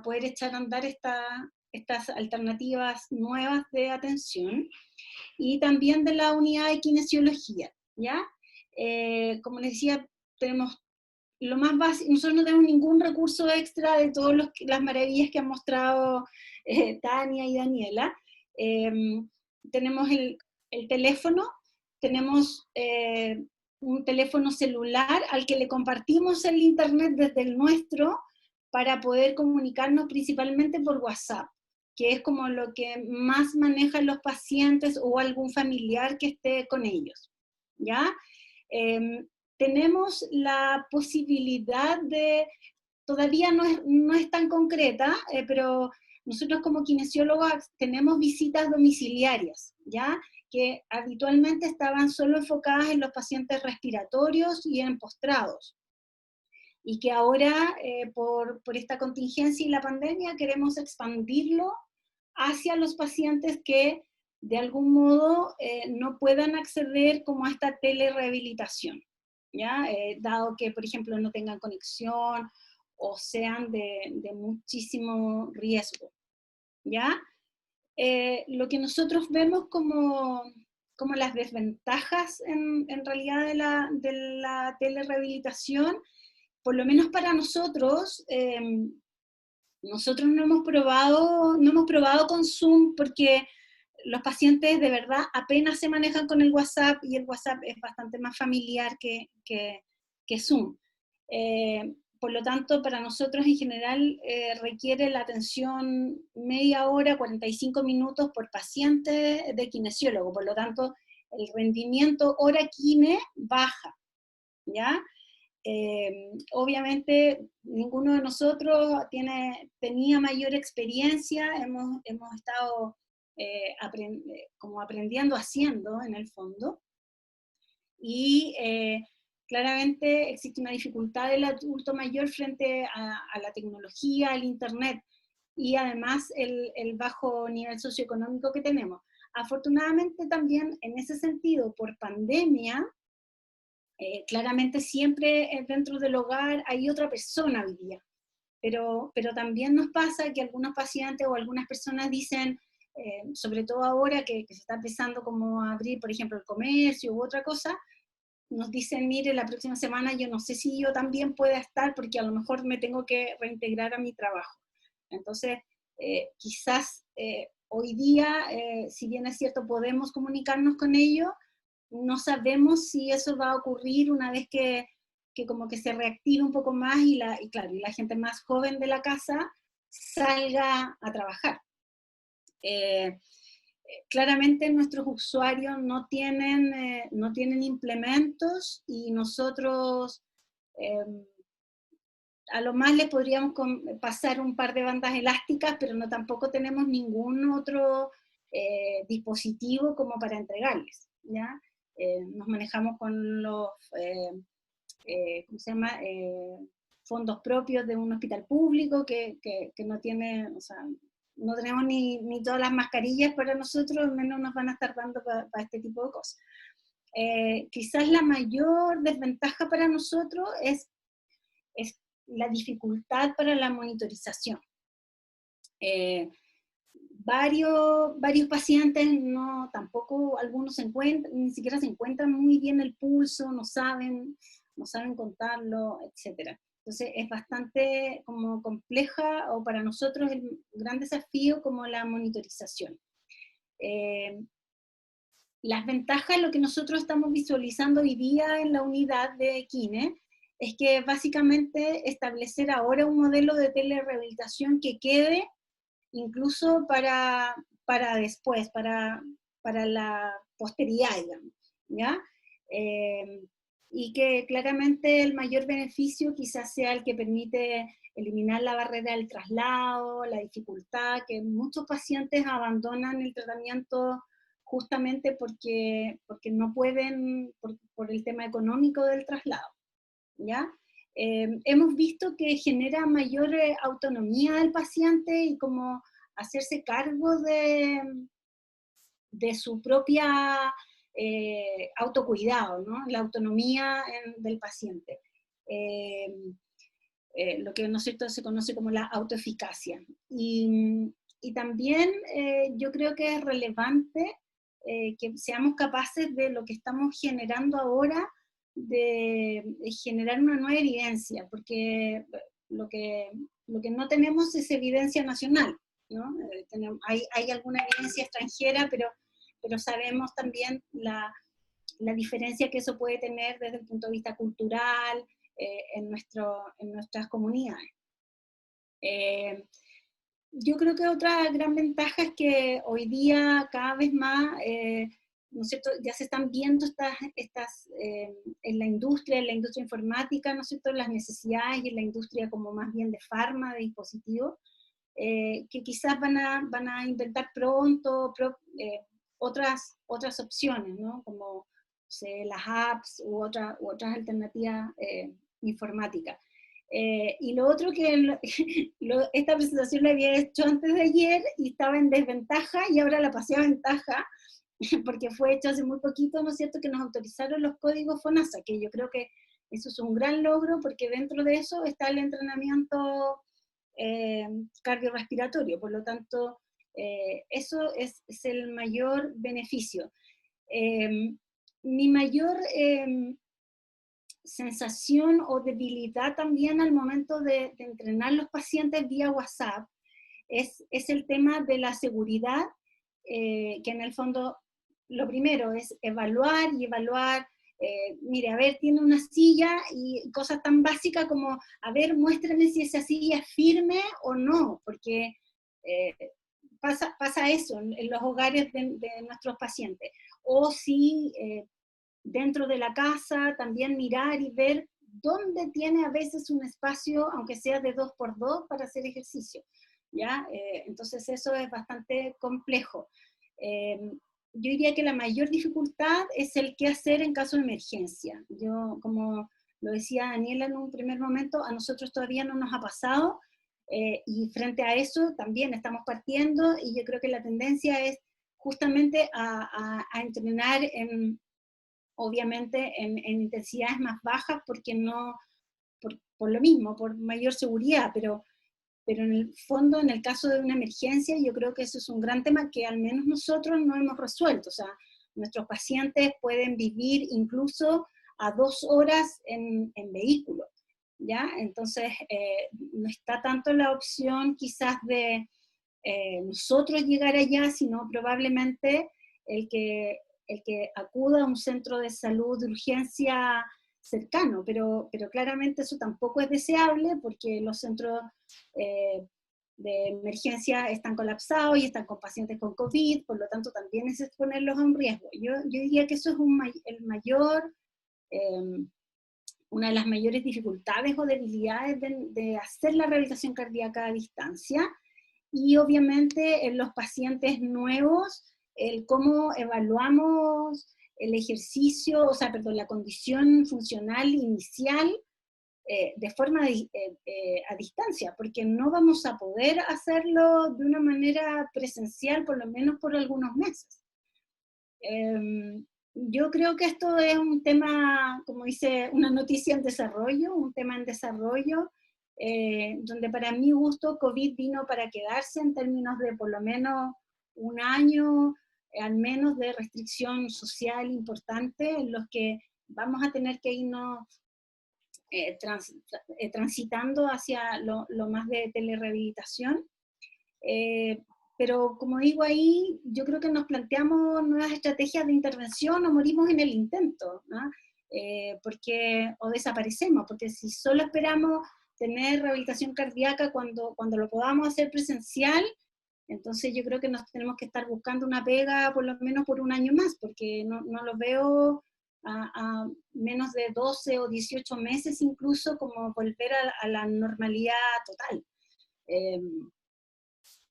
poder echar a andar estas alternativas nuevas de atención, y también de la unidad de kinesiología, ¿ya? Como les decía, tenemos lo más básico, nosotros no tenemos ningún recurso extra de todas las maravillas que han mostrado Tania y Daniela. Tenemos el teléfono, tenemos un teléfono celular al que le compartimos el internet desde el nuestro para poder comunicarnos principalmente por WhatsApp, que es como lo que más manejan los pacientes o algún familiar que esté con ellos, ¿ya? Tenemos la posibilidad de, todavía no es tan concreta, pero nosotros como kinesiólogos tenemos visitas domiciliarias, ¿ya? Que habitualmente estaban solo enfocadas en los pacientes respiratorios y en postrados, y que ahora, por esta contingencia y la pandemia, queremos expandirlo hacia los pacientes que de algún modo no puedan acceder como a esta telerehabilitación, ¿ya? Dado que, por ejemplo, no tengan conexión o sean de muchísimo riesgo, ¿ya? Lo que nosotros vemos como las desventajas en realidad de la telerehabilitación, por lo menos para nosotros, nosotros no hemos probado con Zoom porque los pacientes de verdad apenas se manejan con el WhatsApp, y el WhatsApp es bastante más familiar que Zoom. Por lo tanto, para nosotros en general requiere la atención media hora, 45 minutos por paciente de kinesiólogo. Por lo tanto, el rendimiento hora kine baja, ¿ya? Obviamente ninguno de nosotros tenía mayor experiencia, hemos estado como aprendiendo haciendo en el fondo, y claramente existe una dificultad del adulto mayor frente a la tecnología, al internet, y además el bajo nivel socioeconómico que tenemos. Afortunadamente también en ese sentido, por pandemia, claramente siempre dentro del hogar hay otra persona hoy día, pero también nos pasa que algunos pacientes o algunas personas dicen, sobre todo ahora que se está empezando como a abrir, por ejemplo, el comercio u otra cosa, nos dicen, mire, la próxima semana yo no sé si yo también pueda estar porque a lo mejor me tengo que reintegrar a mi trabajo. Entonces, quizás hoy día, si bien es cierto, podemos comunicarnos con ellos, no sabemos si eso va a ocurrir una vez que como que se reactive un poco más y la gente más joven de la casa salga a trabajar. Claramente nuestros usuarios no tienen implementos, y nosotros a lo más les podríamos pasar un par de bandas elásticas, pero tampoco tenemos ningún otro dispositivo como para entregarles, ¿ya? Nos manejamos con los ¿cómo se llama? Fondos propios de un hospital público que no tiene, o sea, no tenemos ni todas las mascarillas para nosotros, menos nos van a estar dando para este tipo de cosas. Quizás la mayor desventaja para nosotros es la dificultad para la monitorización. Varios pacientes tampoco algunos ni siquiera se encuentran muy bien el pulso, no saben contarlo, etc. Entonces es bastante como compleja, o para nosotros el gran desafío como la monitorización. Las ventajas, lo que nosotros estamos visualizando hoy día en la unidad de Kine, es que básicamente establecer ahora un modelo de telerehabilitación que quede incluso para después, para la posteridad, digamos, ¿ya? Y que claramente el mayor beneficio quizás sea el que permite eliminar la barrera del traslado, la dificultad, que muchos pacientes abandonan el tratamiento justamente porque no pueden, por el tema económico del traslado, ¿ya? Hemos visto que genera mayor autonomía del paciente y como hacerse cargo de su propia autocuidado, ¿no? La autonomía del paciente. Lo que, ¿no es cierto?, se conoce como la autoeficacia. Y también yo creo que es relevante que seamos capaces de lo que estamos generando ahora, de generar una nueva evidencia, porque lo que no tenemos es evidencia nacional, ¿no? Hay alguna evidencia extranjera, pero sabemos también la la diferencia que eso puede tener desde el punto de vista cultural en nuestras comunidades. Yo creo que otra gran ventaja es que hoy día cada vez más, ¿no es cierto?, ya se están viendo en la industria informática, ¿no es cierto?, las necesidades y en la industria como más bien de farma, de dispositivos, que quizás van a inventar pronto otras opciones, ¿no?, como las apps u otras alternativas informáticas. Y lo otro que esta presentación la había hecho antes de ayer y estaba en desventaja y ahora la pasé a ventaja, porque fue hecho hace muy poquito, ¿no es cierto?, que nos autorizaron los códigos FONASA, que yo creo que eso es un gran logro, porque dentro de eso está el entrenamiento cardiorrespiratorio, por lo tanto, eso es el mayor beneficio. Mi mayor sensación o debilidad también al momento de entrenar los pacientes vía WhatsApp es el tema de la seguridad, que en el fondo lo primero es evaluar, mire, a ver, tiene una silla y cosas tan básicas como, a ver, muéstrame si esa silla es firme o no, porque pasa eso en los hogares de nuestros pacientes. O si dentro de la casa también mirar y ver dónde tiene a veces un espacio, aunque sea de 2x2, para hacer ejercicio, ¿ya? Entonces eso es bastante complejo. Yo diría que la mayor dificultad es el qué hacer en caso de emergencia. Yo, como lo decía Daniela en un primer momento, a nosotros todavía no nos ha pasado, y frente a eso también estamos partiendo, y yo creo que la tendencia es justamente a entrenar obviamente en intensidades más bajas, porque no, por lo mismo, por mayor seguridad, pero en el fondo, en el caso de una emergencia, yo creo que eso es un gran tema que al menos nosotros no hemos resuelto. O sea, nuestros pacientes pueden vivir incluso a 2 horas en vehículo, ¿ya? Entonces, no está tanto la opción quizás de nosotros llegar allá, sino probablemente el que acuda a un centro de salud de urgencia cercano, pero claramente eso tampoco es deseable, porque los centros de emergencia están colapsados y están con pacientes con COVID, por lo tanto también es exponerlos a un riesgo. Yo diría que eso es una de las mayores dificultades o debilidades de hacer la rehabilitación cardíaca a distancia, y obviamente en los pacientes nuevos, el cómo evaluamos el ejercicio, la condición funcional inicial de forma a distancia, porque no vamos a poder hacerlo de una manera presencial, por lo menos por algunos meses. Yo creo que esto es un tema, como dice, una noticia en desarrollo, un tema en desarrollo, donde para mi gusto COVID vino para quedarse en términos de por lo menos un año, al menos de restricción social importante, en los que vamos a tener que irnos transitando hacia lo más de telerehabilitación. Pero como digo ahí, yo creo que nos planteamos nuevas estrategias de intervención o morimos en el intento, ¿no? O desaparecemos, porque si solo esperamos tener rehabilitación cardíaca cuando lo podamos hacer presencial, entonces yo creo que nos tenemos que estar buscando una pega por lo menos por un año más, porque no lo veo a menos de 12 o 18 meses incluso como volver a la normalidad total.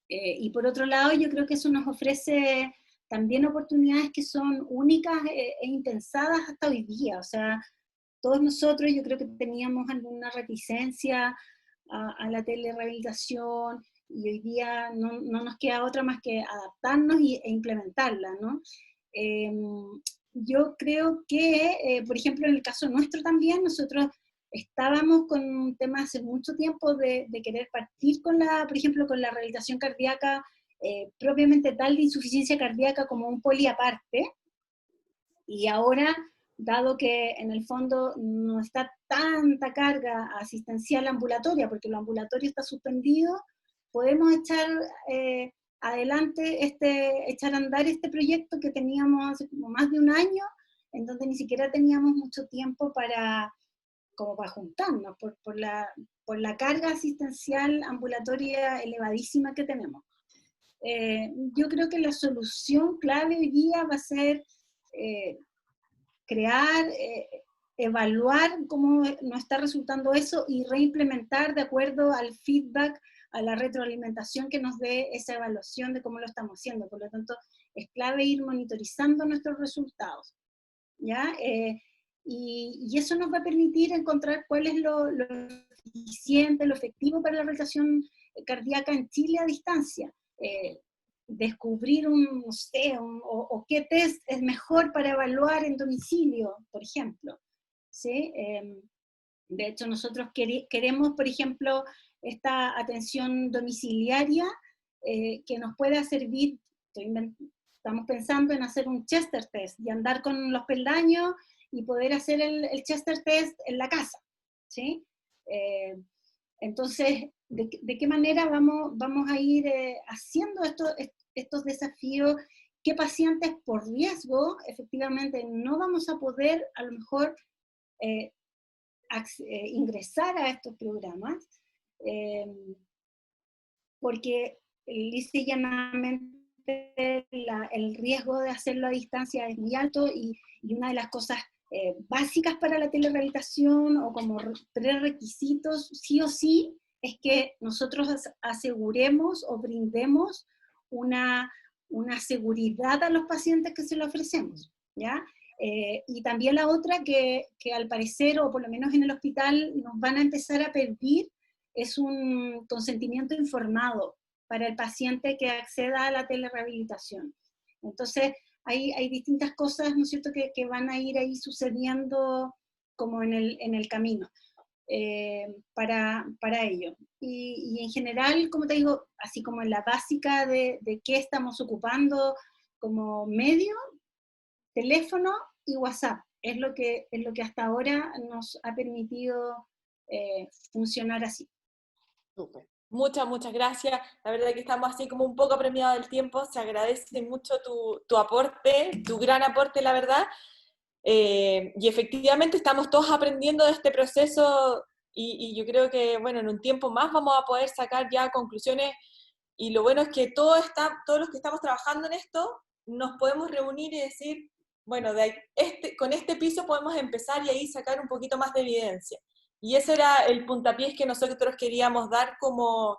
Y por otro lado, yo creo que eso nos ofrece también oportunidades que son únicas e impensadas hasta hoy día. O sea, todos nosotros yo creo que teníamos alguna reticencia a la telerehabilitación, y hoy día no nos queda otra más que adaptarnos e implementarla, ¿no? Yo creo que, por ejemplo, en el caso nuestro también, nosotros estábamos con un tema hace mucho tiempo de querer partir por ejemplo, con la rehabilitación cardíaca propiamente tal, de insuficiencia cardíaca, como un poli aparte, y ahora, dado que en el fondo no está tanta carga asistencial ambulatoria, porque lo ambulatorio está suspendido, podemos echar echar a andar este proyecto que teníamos hace como más de un año, en donde ni siquiera teníamos mucho tiempo como para juntarnos, por la carga asistencial ambulatoria elevadísima que tenemos. Yo creo que la solución clave hoy día va a ser crear, evaluar cómo nos está resultando eso y reimplementar de acuerdo al feedback, a la retroalimentación que nos dé esa evaluación de cómo lo estamos haciendo. Por lo tanto, es clave ir monitorizando nuestros resultados, ¿ya? Y eso nos va a permitir encontrar cuál es lo eficiente, lo efectivo para la rehabilitación cardíaca en Chile a distancia. Descubrir no sé, o qué test es mejor para evaluar en domicilio, por ejemplo, ¿sí? De hecho, nosotros queremos, por ejemplo, esta atención domiciliaria que nos pueda servir. Estamos pensando en hacer un Chester test y andar con los peldaños y poder hacer el Chester test en la casa, ¿sí? Entonces, ¿de qué manera vamos a ir haciendo estos desafíos? ¿Qué pacientes por riesgo efectivamente no vamos a poder a lo mejor ingresar a estos programas? Porque lisa y llanamente el riesgo de hacerlo a distancia es muy alto y una de las cosas básicas para la telerehabilitación o como prerequisitos sí o sí es que nosotros aseguremos o brindemos una seguridad a los pacientes que se lo ofrecemos, ¿ya? Y también la otra que al parecer, o por lo menos en el hospital, nos van a empezar a pedir es un consentimiento informado para el paciente que acceda a la telerehabilitación. Entonces, hay distintas cosas, ¿no es cierto?, que van a ir ahí sucediendo como en el camino para ello. Y en general, como te digo, así como en la básica de qué estamos ocupando como medio, teléfono y WhatsApp, es lo que hasta ahora nos ha permitido funcionar así.
Súper. Muchas gracias. La verdad que estamos así como un poco apremiados del tiempo. Se agradece mucho tu aporte, tu gran aporte, la verdad. Y efectivamente estamos todos aprendiendo de este proceso y yo creo que, bueno, en un tiempo más vamos a poder sacar ya conclusiones. Y lo bueno es que todos los que estamos trabajando en esto nos podemos reunir y decir, bueno, con este piso podemos empezar y ahí sacar un poquito más de evidencia. Y ese era el puntapié que nosotros queríamos dar como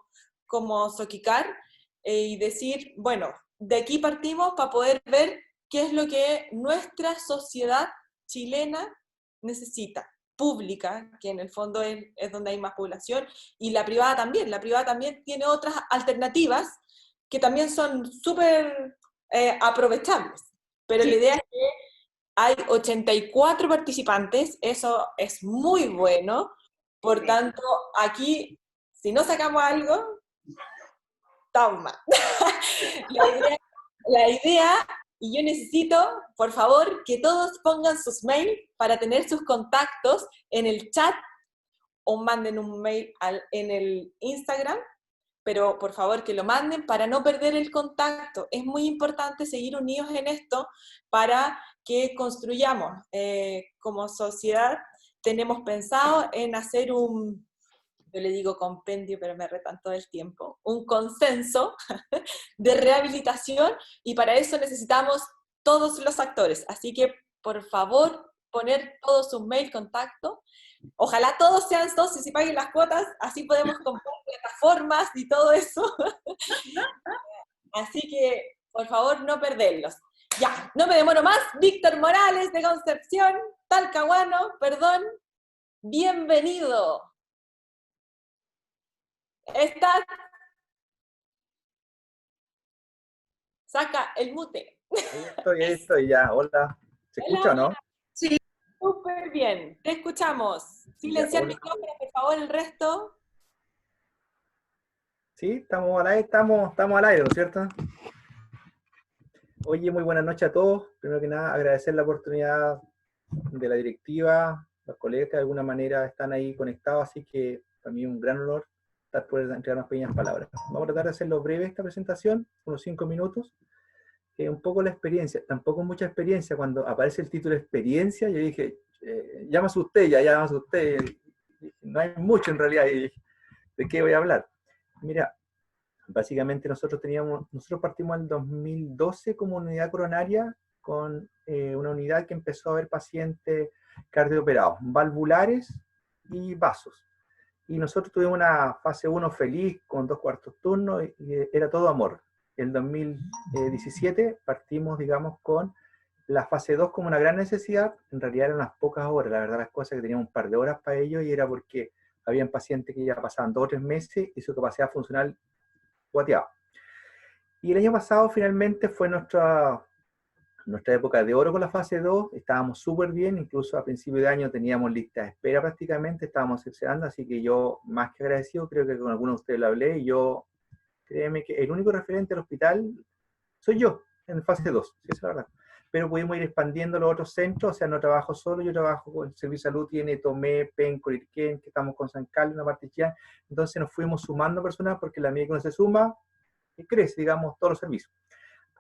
Soquicar y decir, bueno, de aquí partimos para poder ver qué es lo que nuestra sociedad chilena necesita, pública, que en el fondo es donde hay más población, y la privada también tiene otras alternativas que también son súper aprovechables, pero sí. La idea es que hay 84 participantes, eso es muy bueno, por tanto, aquí, si no sacamos algo, toma. La idea, y yo necesito, por favor, que todos pongan sus mails para tener sus contactos en el chat, o manden un mail en el Instagram, pero por favor que lo manden para no perder el contacto. Es muy importante seguir unidos en esto para que construyamos. Como sociedad tenemos pensado en hacer yo le digo compendio, pero me retan todo el tiempo, un consenso de rehabilitación, y para eso necesitamos todos los actores. Así que, por favor, poner todos sus mail, contacto. Ojalá todos sean socios y paguen las cuotas, así podemos comprar plataformas y todo eso. Así que, por favor, no perderlos. Ya, no me demoro más. Víctor Morales, de Concepción, Talcahuano, perdón. Bienvenido. ¿Estás? Saca el mute.
Ahí estoy ya. Hola. ¿Se escucha o no?
Sí. Súper bien. Te escuchamos. Silenciar el micrófono, por favor, el resto.
Sí, estamos al aire, estamos al aire, ¿no es cierto? Oye, muy buenas noches a todos. Primero que nada, agradecer la oportunidad de la directiva, los colegas que de alguna manera están ahí conectados, así que para mí es un gran honor poder entregar unas pequeñas palabras. Vamos a tratar de hacerlo breve esta presentación, unos 5 minutos. un poco la experiencia, tampoco mucha experiencia. Cuando aparece el título experiencia, yo dije, ya me asusté, ya me asusté. No hay mucho en realidad, y dije, ¿de qué voy a hablar? Mira, básicamente nosotros partimos en el 2012 como unidad coronaria, con una unidad que empezó a ver pacientes cardiooperados, valvulares y vasos. Y nosotros tuvimos una fase 1 feliz, con 2 cuartos turnos, y era todo amor. En 2017 partimos, digamos, con la fase 2 como una gran necesidad. En realidad eran unas pocas horas, la verdad las cosas que teníamos un par de horas para ello, y era porque habían pacientes que ya pasaban 2 o 3 meses y su capacidad funcional guateaba. Y el año pasado finalmente fue nuestra época de oro con la fase 2, estábamos súper bien, incluso a principio de año teníamos lista de espera prácticamente, estábamos excedando, así que yo más que agradecido, creo que con algunos de ustedes lo hablé, y yo, créeme que el único referente del hospital soy yo, en fase 2, sí, es la verdad. Pero pudimos ir expandiendo los otros centros, o sea, no trabajo solo, yo trabajo con el Servicio de Salud, tiene Tomé, Penco, Irquén, que estamos con San Carlos, una parte chilena, entonces nos fuimos sumando personas, porque la medida que uno se suma, crece, digamos, todos los servicios.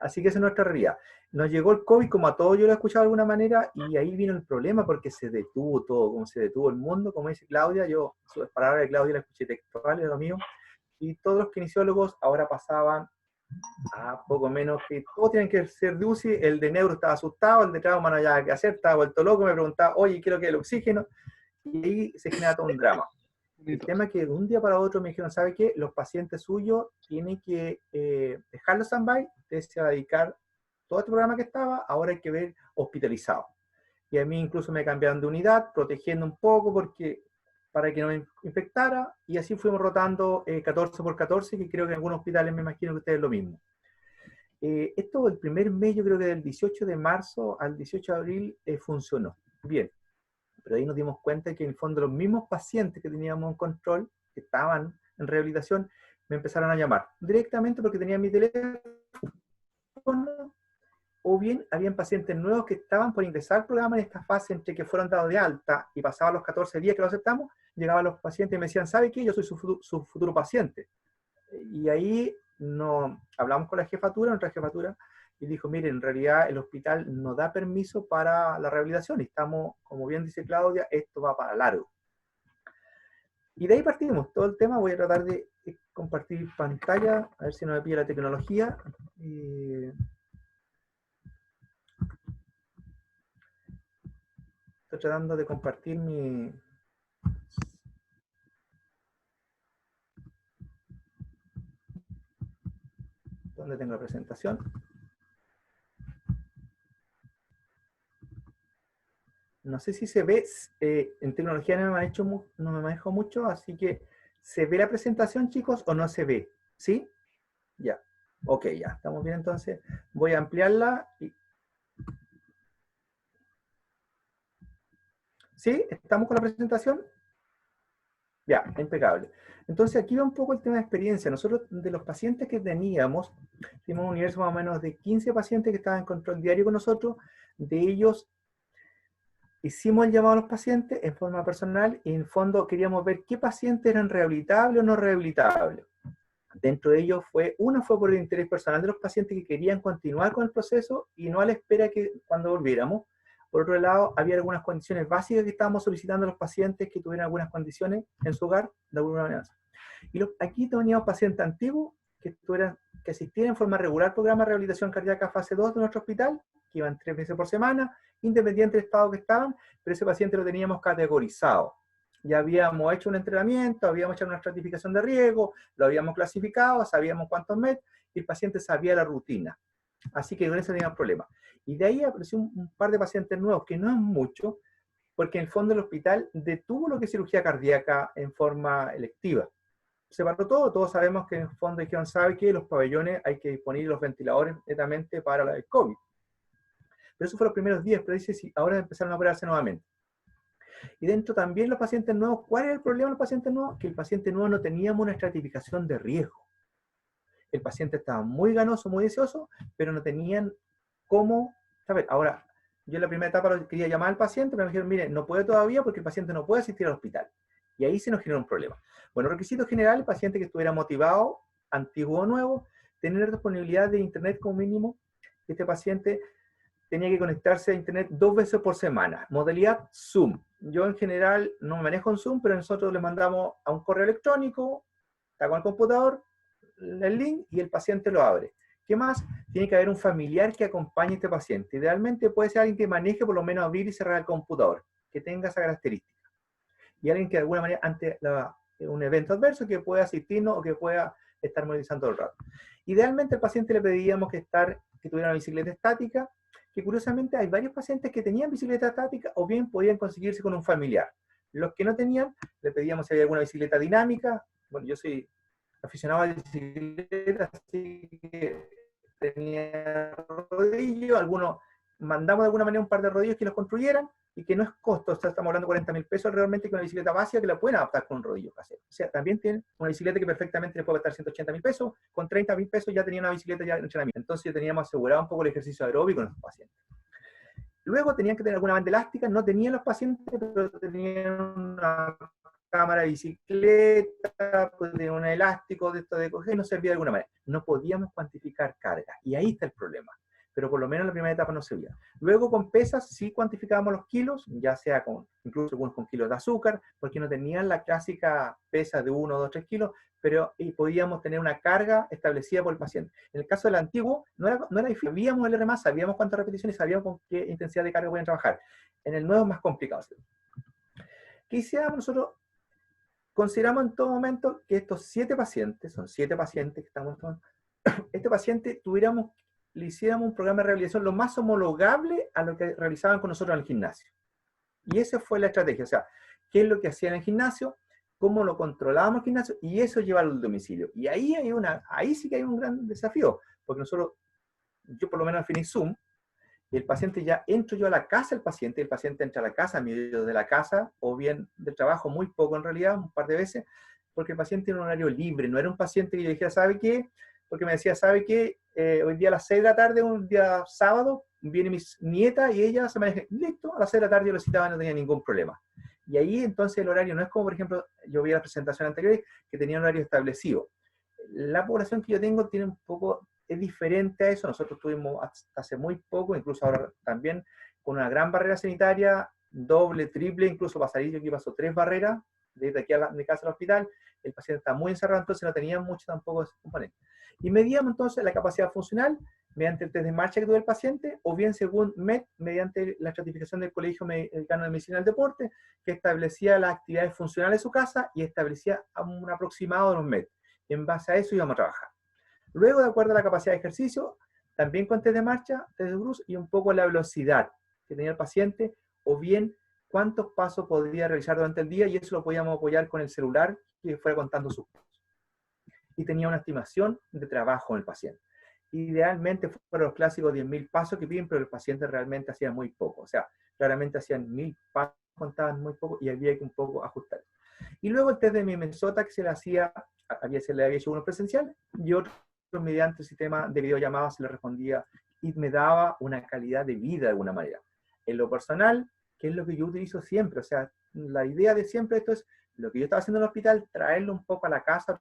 Así que esa es nuestra realidad. Nos llegó el COVID, como a todos yo lo he escuchado de alguna manera, y ahí vino el problema porque se detuvo todo, como se detuvo el mundo, como dice Claudia, yo sus palabras de Claudia la escuché textual, es lo mío, y todos los kinesiólogos ahora pasaban a poco menos que todos tienen que ser de UCI, el de neuro estaba asustado, el de trauma no había que hacer, estaba vuelto loco, me preguntaba, oye, ¿qué es lo que es el oxígeno? Y ahí se genera todo un drama. El tema es que de un día para otro me dijeron, ¿sabe qué? Los pacientes suyos tienen que dejarlos stand-by, usted se va a dedicar todo este programa que estaba, ahora hay que ver hospitalizado. Y a mí incluso me cambiaron de unidad, protegiendo un poco para que no me infectara, y así fuimos rotando 14 por 14, que creo que en algunos hospitales me imagino que ustedes lo mismo. Esto el primer mes, yo creo que del 18 de marzo al 18 de abril funcionó bien. Pero ahí nos dimos cuenta que en el fondo los mismos pacientes que teníamos en control, que estaban en rehabilitación, me empezaron a llamar directamente porque tenían mi teléfono, o bien habían pacientes nuevos que estaban por ingresar al programa en esta fase entre que fueron dados de alta y pasaban los 14 días que lo aceptamos, llegaban los pacientes y me decían, ¿sabe qué? Yo soy su futuro paciente. Y ahí hablamos con la jefatura, nuestra jefatura, y dijo, mire, en realidad el hospital no da permiso para la rehabilitación, y estamos, como bien dice Claudia, esto va para largo. Y de ahí partimos todo el tema. Voy a tratar de compartir pantalla, a ver si no me pide la tecnología. Estoy tratando de compartir mi... ¿Dónde tengo la presentación? No sé si se ve, en tecnología no me manejo mucho, así que ¿se ve la presentación, chicos, o no se ve? ¿Sí? Ya. Ok, ya. Estamos bien, entonces. Voy a ampliarla. ¿Sí? ¿Estamos con la presentación? Ya, impecable. Entonces aquí va un poco el tema de experiencia. Nosotros, de los pacientes que teníamos, tuvimos un universo más o menos de 15 pacientes que estaban en control diario con nosotros. De ellos, hicimos el llamado a los pacientes en forma personal y en fondo queríamos ver qué pacientes eran rehabilitables o no rehabilitables. Dentro de ellos uno fue por el interés personal de los pacientes que querían continuar con el proceso y no a la espera que cuando volviéramos. Por otro lado, había algunas condiciones básicas que estábamos solicitando a los pacientes que tuvieran algunas condiciones en su hogar de alguna manera. Y aquí teníamos pacientes antiguos que asistían en forma regular al programa de rehabilitación cardíaca fase 2 de nuestro hospital, que iban 3 veces por semana, independiente del estado que estaban, pero ese paciente lo teníamos categorizado. Ya habíamos hecho un entrenamiento, habíamos hecho una estratificación de riesgo, lo habíamos clasificado, sabíamos cuántos MET, y el paciente sabía la rutina. Así que con eso teníamos problemas. Y de ahí apareció un par de pacientes nuevos, que no es mucho, porque en el fondo el hospital detuvo lo que es cirugía cardíaca en forma electiva. Se paró todo, todos sabemos que en el fondo dijeron, ¿sabe qué? Los pabellones hay que disponer los ventiladores netamente para la del COVID. Pero eso fue los primeros días, pero dice, sí, ahora empezaron a operarse nuevamente. Y dentro también los pacientes nuevos, ¿cuál era el problema de los pacientes nuevos? Que el paciente nuevo no teníamos una estratificación de riesgo. El paciente estaba muy ganoso, muy deseoso, pero no tenían cómo saber. Ahora, yo en la primera etapa quería llamar al paciente, pero me dijeron, mire, no puede todavía porque el paciente no puede asistir al hospital. Y ahí se nos generó un problema. Bueno, requisito general, el paciente que estuviera motivado, antiguo o nuevo, tener disponibilidad de internet como mínimo este paciente tenía que conectarse a internet 2 veces por semana, modalidad Zoom. Yo en general no me manejo en Zoom, pero nosotros le mandamos a un correo electrónico, está con el computador, el link y el paciente lo abre. ¿Qué más? Tiene que haber un familiar que acompañe a este paciente. Idealmente puede ser alguien que maneje por lo menos abrir y cerrar el computador, que tenga esa característica. Y alguien que de alguna manera, ante un evento adverso, que pueda asistirnos o que pueda estar monitorizando todo el rato. Idealmente al paciente le pedíamos que tuviera una bicicleta estática, que curiosamente hay varios pacientes que tenían bicicleta estática o bien podían conseguirse con un familiar. Los que no tenían, le pedíamos si había alguna bicicleta dinámica. Bueno, yo soy aficionado a la bicicleta, así que tenía rodillos, algunos mandamos de alguna manera un par de rodillos que los construyeran y que no es costo, o sea, estamos hablando de 40.000 pesos realmente con una bicicleta básica que la pueden adaptar con un rodillo casero. O sea, también tienen una bicicleta que perfectamente les puede costar 180.000 pesos, con 30.000 pesos ya tenía una bicicleta ya en entrenamiento. Entonces ya teníamos asegurado un poco el ejercicio aeróbico en los pacientes. Luego tenían que tener alguna banda elástica, no tenían los pacientes, pero tenían una cámara de bicicleta, pues tenían un elástico de esto de coger, no servía de alguna manera. No podíamos cuantificar carga, y ahí está el problema. Pero por lo menos en la primera etapa no servía. Luego con pesas sí cuantificábamos los kilos, ya sea incluso algunos con kilos de azúcar, porque no tenían la clásica pesa de 1, 2, 3 kilos, pero podíamos tener una carga establecida por el paciente. En el caso del antiguo, no era difícil, sabíamos el R+, sabíamos cuántas repeticiones, sabíamos con qué intensidad de carga podían trabajar. En el nuevo es más complicado. ¿Qué hicimos nosotros? Consideramos en todo momento que estos 7 pacientes, son 7 pacientes que estamos tomando, este paciente le hiciéramos un programa de rehabilitación lo más homologable a lo que realizaban con nosotros en el gimnasio. Y esa fue la estrategia, o sea, qué es lo que hacían en el gimnasio, cómo lo controlábamos en el gimnasio, y eso llevarlo al domicilio. Y ahí sí que hay un gran desafío, porque yo por lo menos definí Zoom, y el paciente ya entro yo a la casa el paciente entra a la casa, a medio de la casa, o bien del trabajo, muy poco en realidad, un par de veces, porque el paciente era un horario libre, no era un paciente que yo dijera, ¿sabe qué? Porque me decía, ¿sabe qué? Hoy día a las 6 de la tarde, un día sábado, viene mi nieta y ella se maneja, listo, a las 6 de la tarde yo lo citaba, no tenía ningún problema. Y ahí entonces el horario no es como, por ejemplo, yo vi las presentaciones anteriores, que tenía un horario establecido. La población que yo tengo es diferente a eso. Nosotros tuvimos hasta hace muy poco, incluso ahora también, con una gran barrera sanitaria, doble, triple, incluso pasaría, yo aquí pasó 3 barreras, desde aquí a mi casa al hospital, el paciente está muy encerrado, entonces no tenía mucho tampoco ese componente. Y medíamos entonces la capacidad funcional mediante el test de marcha que tuvo el paciente, o bien según MED, mediante la estratificación del Colegio Mexicano de Medicina del Deporte, que establecía las actividades funcionales de su casa y establecía un aproximado de los MED. En base a eso íbamos a trabajar. Luego, de acuerdo a la capacidad de ejercicio, también con test de marcha, test de Bruce, y un poco la velocidad que tenía el paciente, o bien cuántos pasos podía realizar durante el día, y eso lo podíamos apoyar con el celular que fuera contando sus pasos. Y tenía una estimación de trabajo en el paciente. Idealmente fueron los clásicos 10.000 pasos que piden, pero el paciente realmente hacía muy poco. O sea, claramente hacían 1.000 pasos, contaban muy poco y había que un poco ajustar. Y luego el test de Minnesota que se le había hecho uno presencial y otro mediante el sistema de videollamada se le respondía y me daba una calidad de vida de alguna manera. En lo personal, que es lo que yo utilizo siempre, o sea, la idea de siempre esto es lo que yo estaba haciendo en el hospital, traerlo un poco a la casa.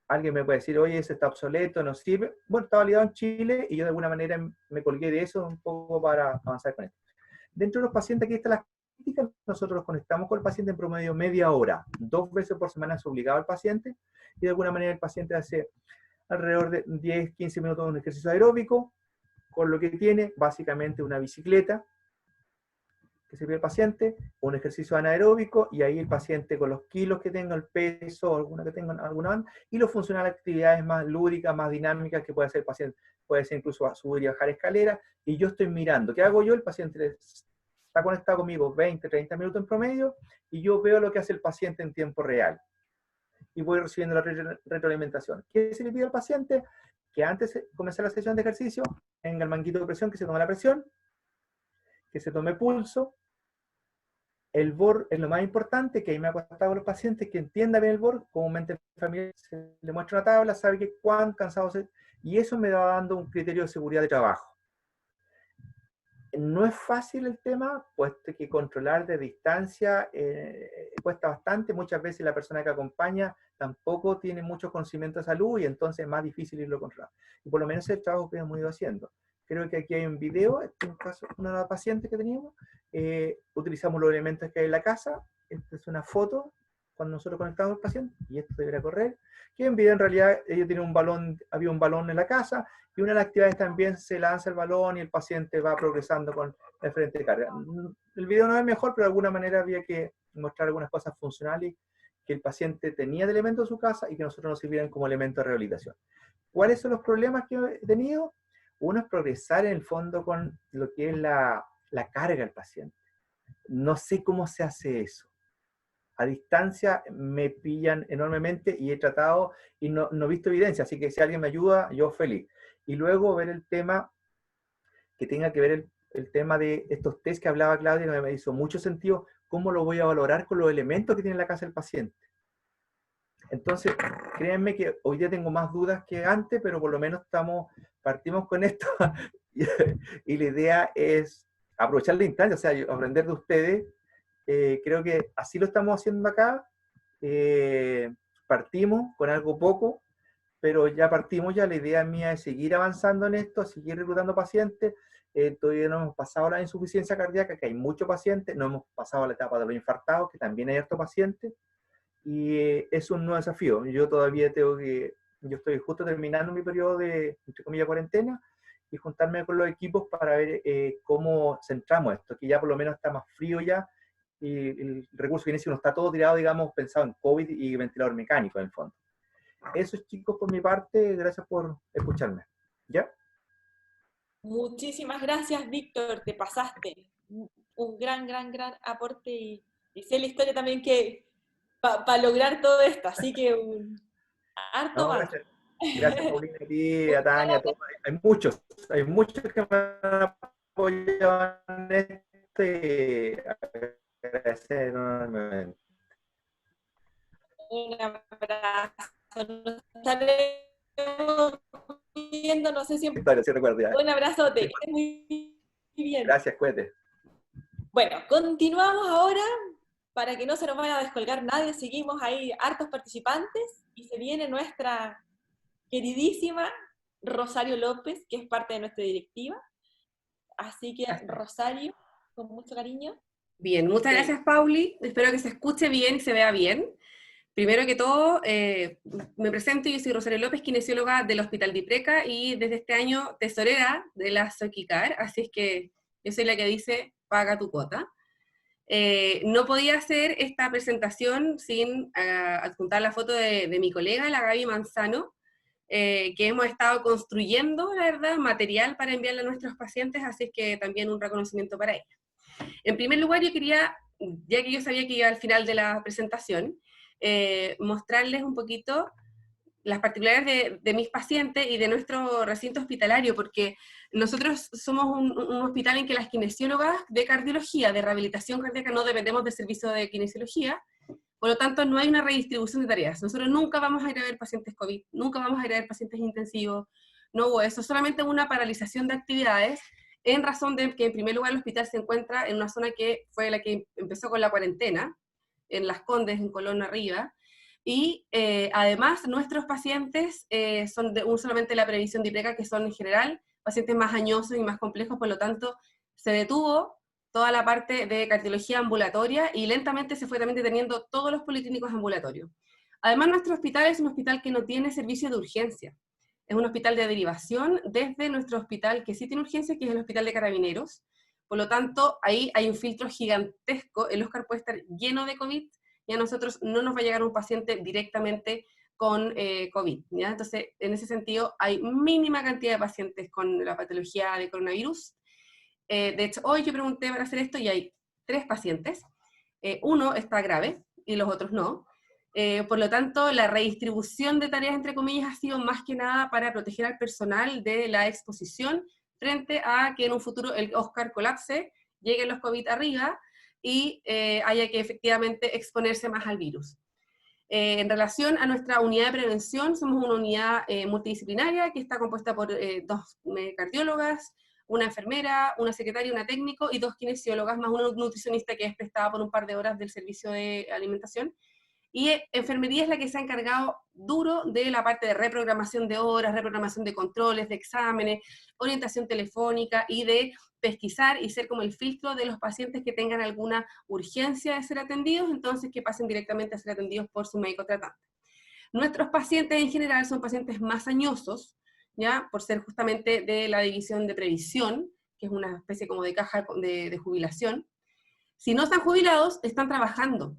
Alguien me puede decir, oye, ese está obsoleto, no sirve. Bueno, está validado en Chile y yo de alguna manera me colgué de eso un poco para avanzar con esto. Dentro de los pacientes, aquí está la crítica, nosotros los conectamos con el paciente en promedio media hora, 2 veces por semana es obligado al paciente, y de alguna manera el paciente hace alrededor de 10-15 minutos de un ejercicio aeróbico, con lo que tiene básicamente una bicicleta, que se pide el paciente, un ejercicio anaeróbico, y ahí el paciente con los kilos que tenga, el peso, alguna que tenga alguna, y lo funcional actividades más lúdicas, más dinámicas que puede hacer el paciente, puede ser incluso subir y bajar escaleras, y yo estoy mirando. ¿Qué hago yo? El paciente está conectado conmigo 20-30 minutos en promedio, y yo veo lo que hace el paciente en tiempo real. Y voy recibiendo la retroalimentación. ¿Qué se le pide al paciente? Que antes de comenzar la sesión de ejercicio, tenga el manguito de presión, que se tome la presión, que se tome pulso. El BOR es lo más importante, que ahí me ha costado con los pacientes, que entienda bien el BOR, comúnmente el familiar se le muestra una tabla, sabe que cuán cansado es, y eso me va dando un criterio de seguridad de trabajo. No es fácil el tema, puesto que controlar de distancia cuesta bastante. Muchas veces la persona que acompaña tampoco tiene mucho conocimiento de salud y entonces es más difícil irlo a controlar. Y por lo menos el trabajo que hemos ido haciendo. Creo que aquí hay un video, este es un caso, una paciente que teníamos. Utilizamos los elementos que hay en la casa. Esta es una foto cuando nosotros conectamos al paciente, y esto debería correr. Que en video en realidad ella tiene un balón, había un balón en la casa, y una de las actividades también se lanza el balón y el paciente va progresando con la diferente carga. El video no es mejor, pero de alguna manera había que mostrar algunas cosas funcionales que el paciente tenía de elementos en su casa y que nosotros nos sirvieran como elemento de rehabilitación. ¿Cuáles son los problemas que he tenido? Uno es progresar en el fondo con lo que es la carga del paciente. No sé cómo se hace eso. A distancia me pillan enormemente y he tratado y no he visto evidencia, así que si alguien me ayuda, yo feliz. Y luego ver el tema que tenga que ver el tema de estos test que hablaba Claudia, que me hizo mucho sentido, cómo lo voy a valorar con los elementos que tiene en la casa del paciente. Entonces, créanme que hoy día tengo más dudas que antes, pero por lo menos partimos con esto y la idea es aprovechar la instancia, o sea, aprender de ustedes. Creo que así lo estamos haciendo acá. Partimos con algo poco, pero ya partimos, ya la idea mía es seguir avanzando en esto, seguir reclutando pacientes. Todavía no hemos pasado la insuficiencia cardíaca, que hay muchos pacientes, no hemos pasado la etapa de los infartados, que también hay hartos pacientes, y es un nuevo desafío. Yo estoy justo terminando mi periodo de, entre comillas, cuarentena, y juntarme con los equipos para ver cómo centramos esto, que ya por lo menos está más frío ya, y el recurso que inicia no está todo tirado, digamos, pensado en COVID y ventilador mecánico en el fondo. Eso, chicos, por mi parte, gracias por escucharme. ¿Ya?
Muchísimas gracias, Víctor, te pasaste. Un gran aporte y sé la historia también que para lograr todo esto, así que harto más.
Gracias, Paulina, a ti, a Tania, a todos. Hay muchos que me han apoyado en esto y agradecer enormemente.
Un abrazo. Nos estaremos viendo, no sé si...
Sí, recuerdo, ya.
Un abrazote, que estés muy bien.
Gracias, cuídate.
Bueno, continuamos ahora, para que no se nos vaya a descolgar nadie, seguimos ahí hartos participantes, y se viene nuestra queridísima Rosario López, que es parte de nuestra directiva. Así que, Rosario, con mucho cariño.
Bien, muchas gracias, Pauli. Espero que se escuche bien y se vea bien. Primero que todo, me presento, yo soy Rosario López, kinesióloga del Hospital Dipreca y desde este año tesorera de la Soquicar, así es que yo soy la que dice, paga tu cuota. No podía hacer esta presentación sin adjuntar la foto de mi colega, la Gaby Manzano, que hemos estado construyendo, la verdad, material para enviarle a nuestros pacientes, así es que también un reconocimiento para ella. En primer lugar, yo quería, ya que yo sabía que iba al final de la presentación, mostrarles un poquito las particularidades de mis pacientes y de nuestro recinto hospitalario, porque nosotros somos un hospital en que las kinesiólogas de cardiología, de rehabilitación cardíaca, no dependemos del servicio de kinesiología, por lo tanto no hay una redistribución de tareas. Nosotros nunca vamos a ir a ver pacientes COVID, nunca vamos a ir a ver pacientes intensivos, no hubo eso, solamente una paralización de actividades, en razón de que en primer lugar el hospital se encuentra en una zona que fue la que empezó con la cuarentena, en Las Condes, en Colón arriba, y además nuestros pacientes son solamente la previsión Dipreca, que son en general pacientes más añosos y más complejos, por lo tanto se detuvo toda la parte de cardiología ambulatoria y lentamente se fue también deteniendo todos los policlínicos ambulatorios. Además nuestro hospital es un hospital que no tiene servicio de urgencia, es un hospital de derivación desde nuestro hospital que sí tiene urgencia, que es el Hospital de Carabineros. Por lo tanto, ahí hay un filtro gigantesco, el Oscar puede estar lleno de COVID, y a nosotros no nos va a llegar un paciente directamente con COVID, ¿ya? Entonces, en ese sentido, hay mínima cantidad de pacientes con la patología de coronavirus. De hecho, hoy yo pregunté para hacer esto y hay 3 pacientes. Uno está grave y los otros no. Por lo tanto, la redistribución de tareas, entre comillas, ha sido más que nada para proteger al personal de la exposición frente a que en un futuro el Oscar colapse, lleguen los COVID arriba y haya que efectivamente exponerse más al virus. En relación a nuestra unidad de prevención, somos una unidad multidisciplinaria que está compuesta por 2 cardiólogas, una enfermera, una secretaria, una técnico y 2 kinesiólogas, más una nutricionista que es prestada por un par de horas del servicio de alimentación. Y enfermería es la que se ha encargado duro de la parte de reprogramación de horas, reprogramación de controles, de exámenes, orientación telefónica y de pesquisar y ser como el filtro de los pacientes que tengan alguna urgencia de ser atendidos, entonces que pasen directamente a ser atendidos por su médico tratante. Nuestros pacientes en general son pacientes más añosos, ¿ya? Por ser justamente de la división de previsión, que es una especie como de caja de jubilación. Si no están jubilados, están trabajando.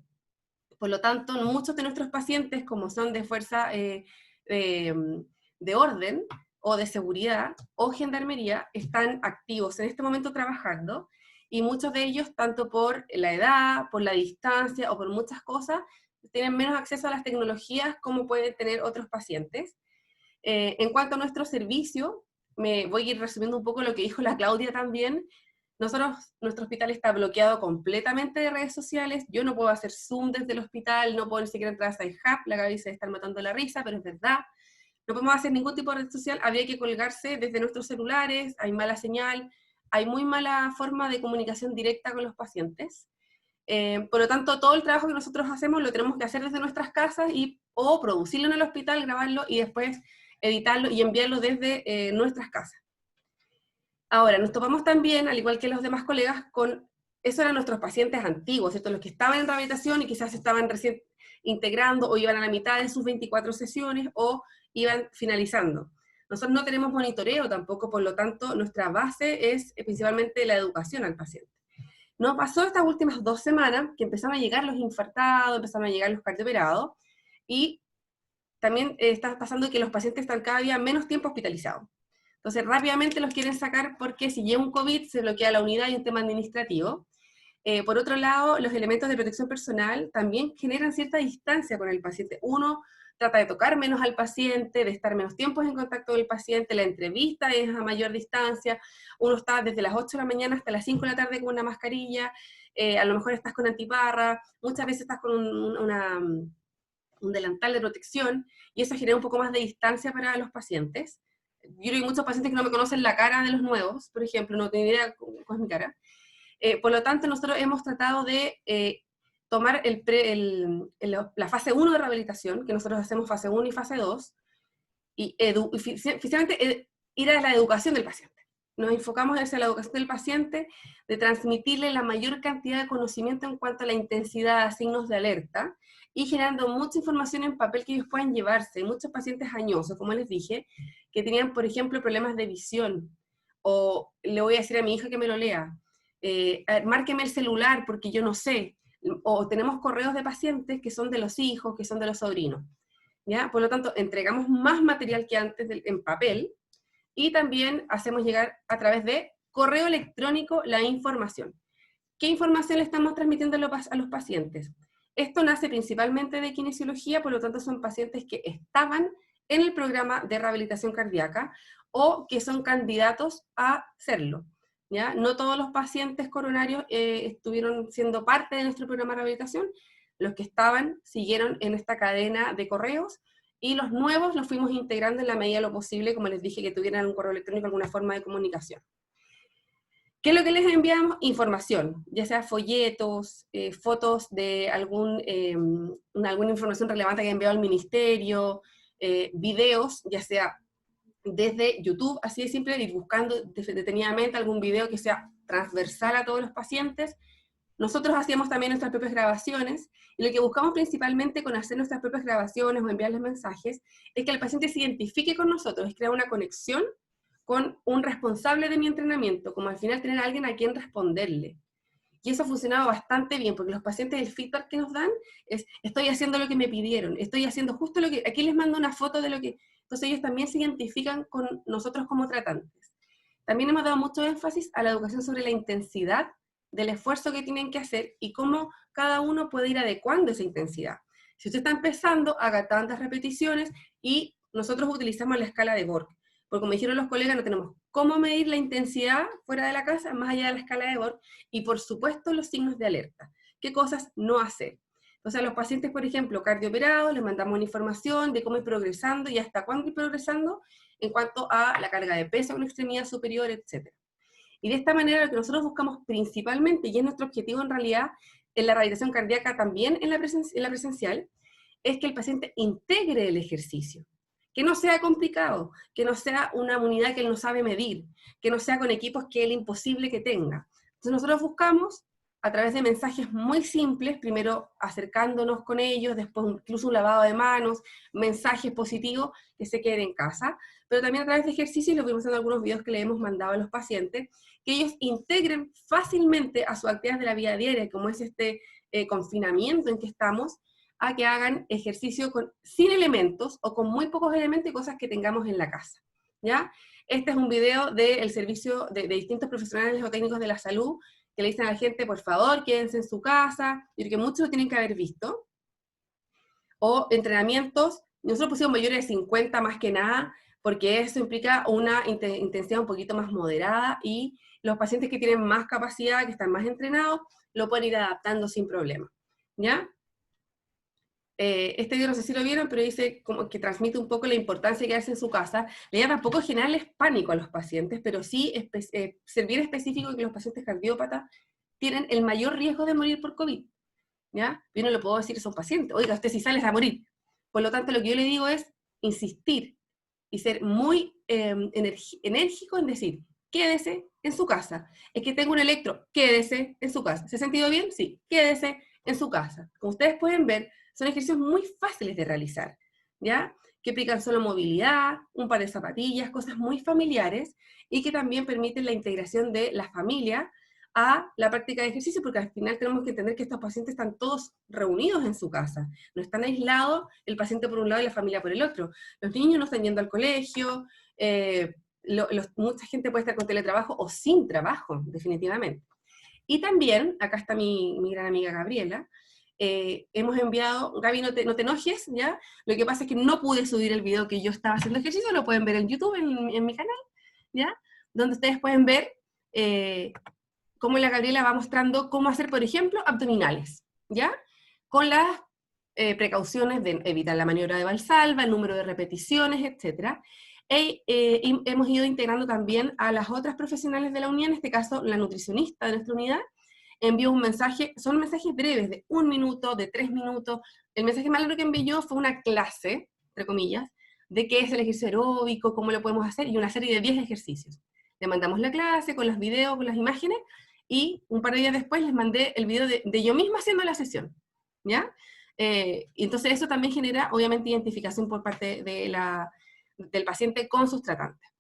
Por lo tanto, muchos de nuestros pacientes, como son de fuerza de orden, o de seguridad, o gendarmería, están activos en este momento trabajando, y muchos de ellos, tanto por la edad, por la distancia, o por muchas cosas, tienen menos acceso a las tecnologías como pueden tener otros pacientes. En cuanto a nuestro servicio, me voy a ir resumiendo un poco lo que dijo la Claudia también. Nuestro hospital está bloqueado completamente de redes sociales, yo no puedo hacer Zoom desde el hospital, no puedo ni siquiera entrar a SciHub, la Gaby se está matando la risa, pero es verdad. No podemos hacer ningún tipo de red social, habría que colgarse desde nuestros celulares, hay mala señal, hay muy mala forma de comunicación directa con los pacientes. Por lo tanto, todo el trabajo que nosotros hacemos lo tenemos que hacer desde nuestras casas o producirlo en el hospital, grabarlo y después editarlo y enviarlo desde nuestras casas. Ahora, nos topamos también, al igual que los demás colegas, con, esos eran nuestros pacientes antiguos, ¿cierto? Los que estaban en rehabilitación y quizás estaban recién integrando o iban a la mitad de sus 24 sesiones o iban finalizando. Nosotros no tenemos monitoreo tampoco, por lo tanto, nuestra base es principalmente la educación al paciente. Nos pasó estas últimas 2 semanas que empezaron a llegar los infartados, empezaron a llegar los cardioperados, y también está pasando que los pacientes están cada día menos tiempo hospitalizados. Entonces rápidamente los quieren sacar porque si llega un COVID se bloquea la unidad y un tema administrativo. Por otro lado, los elementos de protección personal también generan cierta distancia con el paciente. Uno trata de tocar menos al paciente, de estar menos tiempo en contacto con el paciente, la entrevista es a mayor distancia, uno está desde las 8 de la mañana hasta las 5 de la tarde con una mascarilla, a lo mejor estás con antiparra, muchas veces estás con un delantal de protección, y eso genera un poco más de distancia para los pacientes. Yo hay muchos pacientes que no me conocen la cara de los nuevos, por ejemplo, no tienen idea cómo es mi cara. Por lo tanto, nosotros hemos tratado de tomar la fase 1 de rehabilitación, que nosotros hacemos fase 1 y fase 2, y oficialmente ir a la educación del paciente. Nos enfocamos en la educación del paciente, de transmitirle la mayor cantidad de conocimiento en cuanto a la intensidad, signos de alerta, y generando mucha información en papel que ellos puedan llevarse. Muchos pacientes añosos, como les dije, que tenían, por ejemplo, problemas de visión, o le voy a decir a mi hija que me lo lea, márqueme el celular porque yo no sé, o tenemos correos de pacientes que son de los hijos, que son de los sobrinos, ¿ya? Por lo tanto, entregamos más material que antes en papel, y también hacemos llegar a través de correo electrónico la información. ¿Qué información le estamos transmitiendo a los pacientes? Esto nace principalmente de kinesiología, por lo tanto son pacientes que estaban en el programa de rehabilitación cardíaca o que son candidatos a serlo, ¿ya? No todos los pacientes coronarios estuvieron siendo parte de nuestro programa de rehabilitación, los que estaban siguieron en esta cadena de correos, y los nuevos los fuimos integrando en la medida de lo posible, como les dije, que tuvieran un correo electrónico, alguna forma de comunicación. ¿Qué es lo que les enviamos? Información, ya sea folletos, fotos de alguna información relevante que ha enviado el ministerio, videos, ya sea desde YouTube, así de simple, ir buscando detenidamente algún video que sea transversal a todos los pacientes. Nosotros hacíamos también nuestras propias grabaciones, y lo que buscamos principalmente con hacer nuestras propias grabaciones o enviarles mensajes, es que el paciente se identifique con nosotros, es crear una conexión con un responsable de mi entrenamiento, como al final tener a alguien a quien responderle. Y eso ha funcionado bastante bien, porque los pacientes, el feedback que nos dan es, estoy haciendo lo que me pidieron, estoy haciendo justo lo que, aquí les mando una foto de lo que, entonces ellos también se identifican con nosotros como tratantes. También hemos dado mucho énfasis a la educación sobre la intensidad del esfuerzo que tienen que hacer, y cómo cada uno puede ir adecuando esa intensidad. Si usted está empezando, haga tantas repeticiones, y nosotros utilizamos la escala de Borg. Porque como dijeron los colegas, no tenemos cómo medir la intensidad fuera de la casa, más allá de la escala de Borg, y por supuesto los signos de alerta. ¿Qué cosas no hacer? Entonces a los pacientes, por ejemplo, cardioperados, les mandamos una información de cómo ir progresando y hasta cuándo ir progresando en cuanto a la carga de peso en una extremidad superior, etc. Y de esta manera lo que nosotros buscamos principalmente, y es nuestro objetivo en realidad, en la rehabilitación cardíaca también en la presencial, es que el paciente integre el ejercicio, que no sea complicado, que no sea una unidad que él no sabe medir, que no sea con equipos que es imposible que tenga. Entonces nosotros buscamos, a través de mensajes muy simples, primero acercándonos con ellos, después incluso un lavado de manos, mensajes positivos, que se queden en casa, pero también a través de ejercicios, lo vimos en algunos videos que le hemos mandado a los pacientes, que ellos integren fácilmente a sus actividades de la vida diaria, como es este confinamiento en que estamos, a que hagan ejercicio sin elementos o con muy pocos elementos y cosas que tengamos en la casa, ¿ya? Este es un video del servicio de distintos profesionales o técnicos de la salud que le dicen a la gente, por favor, quédense en su casa, y que muchos lo tienen que haber visto. O entrenamientos, nosotros pusimos mayores de 50 más que nada, porque eso implica una intensidad un poquito más moderada, y los pacientes que tienen más capacidad, que están más entrenados, lo pueden ir adaptando sin problema, ¿ya? Este video no sé si lo vieron, pero dice como que transmite un poco la importancia de quedarse en su casa. La idea tampoco es generarles pánico a los pacientes, pero sí ser bien específico en que los pacientes cardiópatas tienen el mayor riesgo de morir por COVID, ¿ya? Yo no le puedo decir a esos pacientes, oiga, usted si sales a morir. Por lo tanto, lo que yo le digo es insistir y ser muy enérgico en decir, quédese en su casa. Es que tengo un electro, quédese en su casa. ¿Se ha sentido bien? Sí, quédese en su casa. Como ustedes pueden ver, son ejercicios muy fáciles de realizar, ¿ya? Que implican solo movilidad, un par de zapatillas, cosas muy familiares, y que también permiten la integración de la familia a la práctica de ejercicio, porque al final tenemos que entender que estos pacientes están todos reunidos en su casa, no están aislados el paciente por un lado y la familia por el otro. Los niños no están yendo al colegio, mucha gente puede estar con teletrabajo o sin trabajo, definitivamente. Y también, acá está mi gran amiga Gabriela, hemos enviado, Gaby, no te enojes, ¿ya? Lo que pasa es que no pude subir el video que yo estaba haciendo ejercicio, lo pueden ver en YouTube, en mi canal, ¿ya? Donde ustedes pueden ver cómo la Gabriela va mostrando cómo hacer, por ejemplo, abdominales, ¿ya? Con las precauciones de evitar la maniobra de Valsalva, el número de repeticiones, etc. Hemos ido integrando también a las otras profesionales de la unidad, en este caso la nutricionista de nuestra unidad, envió un mensaje, son mensajes breves, de 1 minuto, de 3 minutos. El mensaje más largo que envió fue una clase, entre comillas, de qué es el ejercicio aeróbico, cómo lo podemos hacer, y una serie de 10 ejercicios. Le mandamos la clase con los videos, con las imágenes, y un par de días después les mandé el video de yo misma haciendo la sesión, ¿ya? Y entonces eso también genera, obviamente, identificación por parte del paciente con sus tratantes.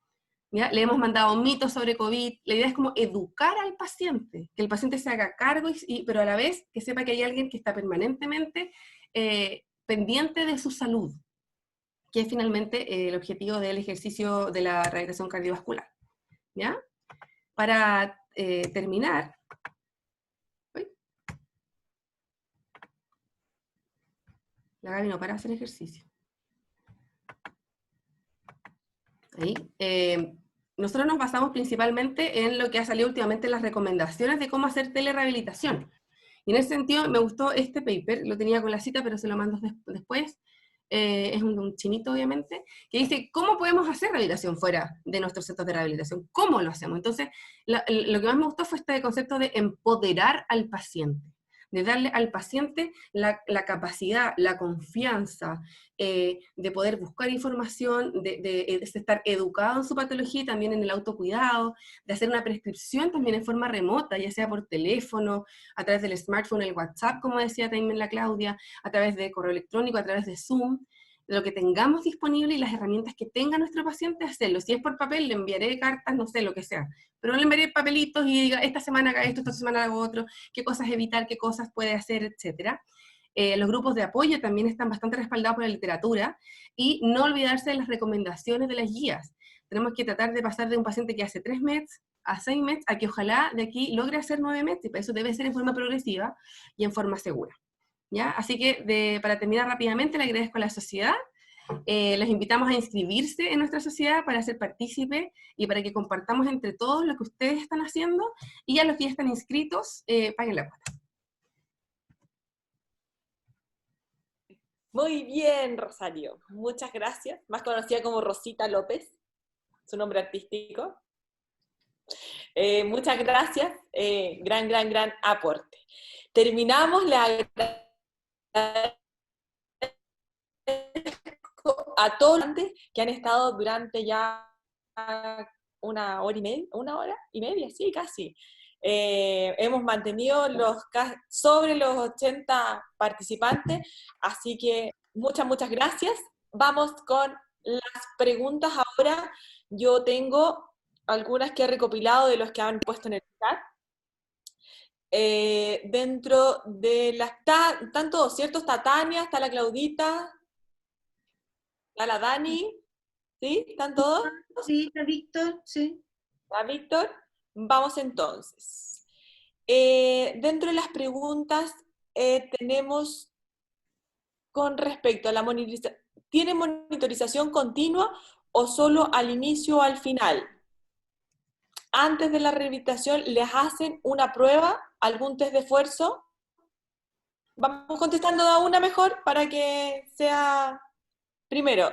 ¿Ya? Le hemos mandado mitos sobre COVID. La idea es como educar al paciente, que el paciente se haga cargo, pero a la vez que sepa que hay alguien que está permanentemente pendiente de su salud, que es finalmente el objetivo del ejercicio de la rehabilitación cardiovascular, ¿ya? Para terminar, la Gaby no para hacer ejercicio. Ahí. Nosotros nos basamos principalmente en lo que ha salido últimamente en las recomendaciones de cómo hacer telerehabilitación. Y en ese sentido me gustó este paper, lo tenía con la cita, pero se lo mando después. Es un chinito, obviamente, que dice, ¿cómo podemos hacer rehabilitación fuera de nuestros centros de rehabilitación? ¿Cómo lo hacemos? Entonces, lo que más me gustó fue este concepto de empoderar al paciente, de darle al paciente la capacidad, la confianza, de poder buscar información, de estar educado en su patología y también en el autocuidado, de hacer una prescripción también en forma remota, ya sea por teléfono, a través del smartphone, el WhatsApp, como decía también la Claudia, a través de correo electrónico, a través de Zoom, de lo que tengamos disponible y las herramientas que tenga nuestro paciente, hacerlo. Si es por papel, le enviaré cartas, no sé, lo que sea, pero le enviaré papelitos y diga, esta semana haga esto, esta semana hago otro, qué cosas evitar, qué cosas puede hacer, etcétera. Los grupos de apoyo también están bastante respaldados por la literatura, y no olvidarse de las recomendaciones de las guías. Tenemos que tratar de pasar de un paciente que hace 3 METs a 6 METs, a que ojalá de aquí logre hacer 9 METs, y para eso debe ser en forma progresiva y en forma segura, ¿ya? Así que, para terminar rápidamente, le agradezco a la sociedad. Les invitamos a inscribirse en nuestra sociedad para ser partícipe y para que compartamos entre todos lo que ustedes están haciendo, y a los que ya están inscritos, paguen la cuota.
Muy bien, Rosario. Muchas gracias. Más conocida como Rosita López, su nombre artístico. Muchas gracias, gran aporte. Terminamos, le agradezco a todos los que han estado durante ya una hora y media, sí, casi. Hemos mantenido sobre los 80 participantes, así que muchas gracias. Vamos con las preguntas ahora. Yo tengo algunas que he recopilado de los que han puesto en el chat. Dentro de las... ¿Están todos ciertos? Está Tania, está la Claudita, está la Dani, ¿sí? ¿Están todos?
Sí, está Víctor, sí.
¿Está Víctor? Vamos entonces. Dentro de las preguntas tenemos con respecto a la monitorización. ¿Tiene monitorización continua o solo al inicio o al final? Antes de la rehabilitación, ¿les hacen una prueba, algún test de esfuerzo? Vamos contestando a una mejor para que sea... Primero,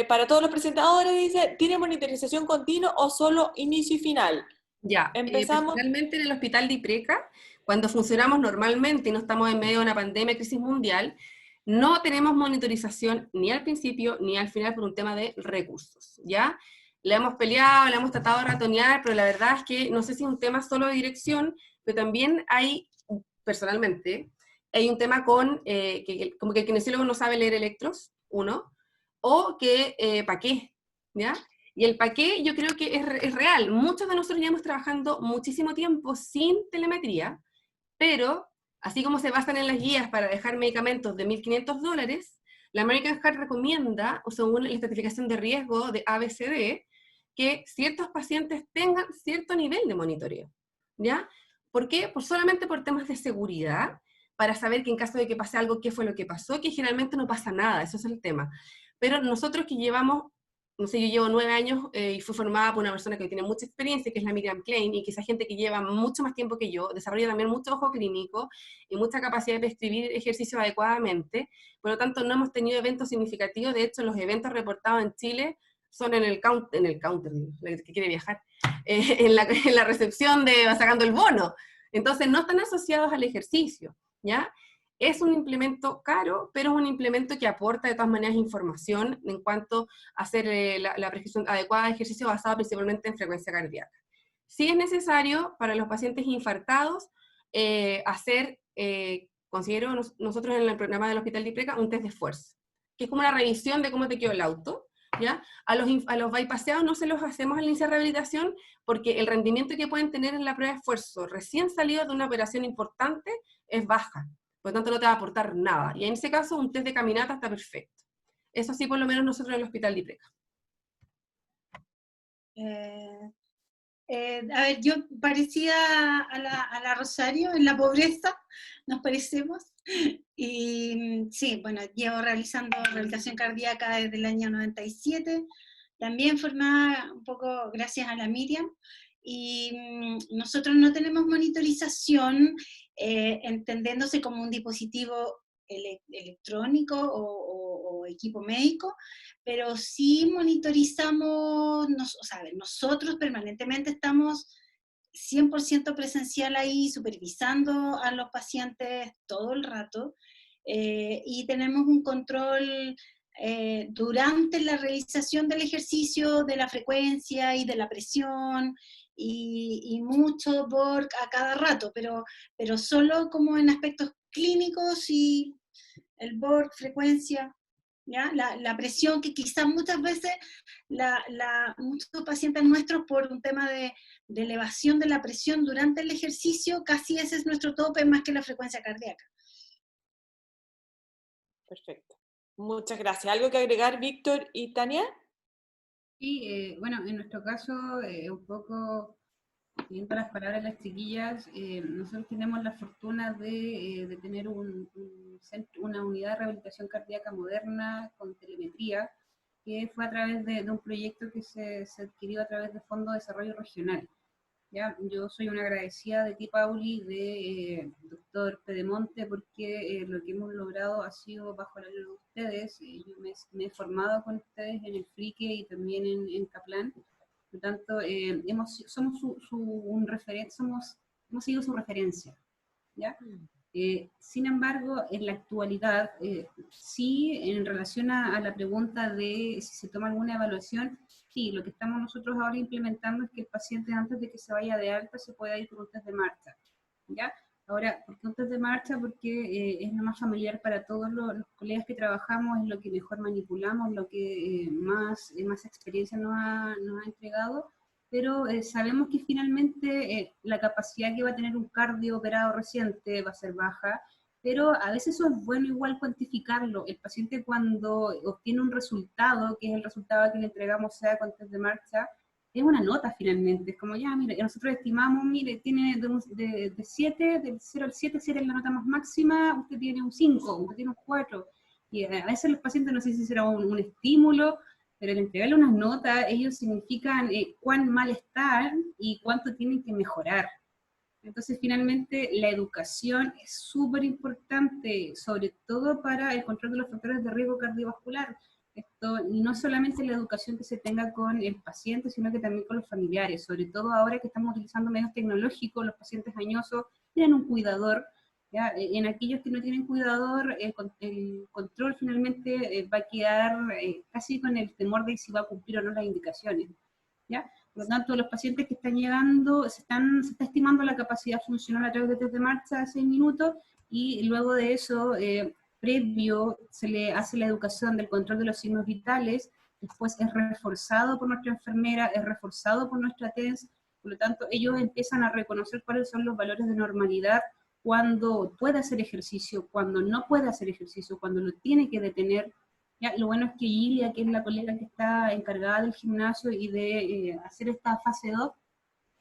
para todos los presentadores dice, ¿tiene monitorización continua o solo inicio y final?
Ya,
empezamos.
Personalmente en el hospital de Ipreca, cuando funcionamos normalmente y no estamos en medio de una pandemia, crisis mundial, no tenemos monitorización ni al principio ni al final por un tema de recursos, ¿ya? Le hemos peleado, le hemos tratado de ratonear, pero la verdad es que no sé si es un tema solo de dirección, pero también hay, personalmente, hay un tema con, como que el kinesiólogo no sabe leer electros, uno, o que, ¿para qué? ¿Ya? Y el para qué yo creo que es real. Muchos de nosotros llevamos trabajando muchísimo tiempo sin telemetría, pero así como se basan en las guías para dejar medicamentos de $1.500, la American Heart recomienda, o según la estratificación de riesgo de ABCD, que ciertos pacientes tengan cierto nivel de monitoreo, ¿ya? ¿Por qué? Pues solamente por temas de seguridad, para saber que en caso de que pase algo, qué fue lo que pasó, que generalmente no pasa nada, eso es el tema. Pero nosotros que llevamos, no sé, yo llevo 9 años y fui formada por una persona que tiene mucha experiencia, que es la Miriam Klein, y que esa gente que lleva mucho más tiempo que yo, desarrolla también mucho ojo clínico y mucha capacidad de prescribir ejercicios adecuadamente. Por lo tanto, no hemos tenido eventos significativos. De hecho, los eventos reportados en Chile son en el counter, la que quiere viajar, en la recepción de sacando el bono. Entonces, no están asociados al ejercicio, ¿ya? Es un implemento caro, pero es un implemento que aporta de todas maneras información en cuanto a hacer la prescripción adecuada de ejercicio basado principalmente en frecuencia cardíaca. Sí es necesario para los pacientes infartados hacer, considero nosotros en el programa del Hospital de Ipreca, un test de esfuerzo, que es como una revisión de cómo te quedó el auto, ¿ya? A los bypaseados no se los hacemos al iniciar rehabilitación porque el rendimiento que pueden tener en la prueba de esfuerzo recién salido de una operación importante es baja. Por lo tanto, no te va a aportar nada. Y en ese caso, un test de caminata está perfecto. Eso sí, por lo menos nosotros en el Hospital de Ipreca.
A ver, yo parecía a la Rosario, en la pobreza, nos parecemos. Y sí, bueno, llevo realizando rehabilitación cardíaca desde el año 97, también formada un poco gracias a la Miriam. Y nosotros no tenemos monitorización entendiéndose como un dispositivo electrónico o equipo médico, pero sí monitorizamos, o sea, nosotros permanentemente estamos 100% presencial ahí, supervisando a los pacientes todo el rato, y tenemos un control durante la realización del ejercicio, de la frecuencia y de la presión, y mucho Borg a cada rato, pero solo como en aspectos clínicos y el Borg, frecuencia, ¿ya? La presión que quizás muchas veces muchos pacientes nuestros por un tema de elevación de la presión durante el ejercicio, casi ese es nuestro tope más que la frecuencia cardíaca.
Perfecto. Muchas gracias. ¿Algo que agregar, Víctor y Tania?
Sí, bueno, en nuestro caso, un poco siguiendo las palabras de las chiquillas, nosotros tenemos la fortuna de tener una unidad de rehabilitación cardíaca moderna con telemetría, que fue a través de un proyecto que se adquirió a través de Fondo de Desarrollo Regional. ¿Ya? Yo soy una agradecida de ti, Pauli, de doctor Pedemonte, porque lo que hemos logrado ha sido bajo la luz de ustedes. Yo me he formado con ustedes en el FRIQUE y también en Kaplan, Por lo tanto, hemos seguido su referencia, ¿ya? Sin embargo, en la actualidad, sí, en relación a la pregunta de si se toma alguna evaluación, sí, lo que estamos nosotros ahora implementando es que el paciente antes de que se vaya de alta se pueda ir por un test de marcha, ¿ya? Ahora, ¿por qué un test de marcha? Porque es lo más familiar para todos los colegas que trabajamos, es lo que mejor manipulamos, lo que más experiencia nos ha entregado, pero sabemos que finalmente la capacidad que va a tener un cardio operado reciente va a ser baja, pero a veces eso es bueno igual cuantificarlo. El paciente cuando obtiene un resultado, que es el resultado que le entregamos sea con test de marcha, es una nota finalmente, es como ya, mire, nosotros estimamos, mire, tiene de 7, del 0 al 7, 7 es la nota más máxima, usted tiene un 5, usted tiene un 4, y a veces los pacientes no sé si será un estímulo, pero al entregarle unas notas, ellos significan cuán mal están y cuánto tienen que mejorar. Entonces, finalmente, la educación es súper importante, sobre todo para el control de los factores de riesgo cardiovascular. Esto no solamente la educación que se tenga con el paciente, sino que también con los familiares, sobre todo ahora que estamos utilizando medios tecnológicos, los pacientes añosos tienen un cuidador, ¿ya? En aquellos que no tienen cuidador, el control finalmente va a quedar casi con el temor de si va a cumplir o no las indicaciones, ¿ya? Por lo tanto, los pacientes que están llegando, se está estimando la capacidad funcional a través de test de marcha de 6 minutos, y luego de eso, previo, se le hace la educación del control de los signos vitales, después es reforzado por nuestra enfermera, es reforzado por nuestra TENS, por lo tanto, ellos empiezan a reconocer cuáles son los valores de normalidad, cuando puede hacer ejercicio, cuando no puede hacer ejercicio, cuando lo tiene que detener. Ya, lo bueno es que Gilia, que es la colega que está encargada del gimnasio y de hacer esta fase 2,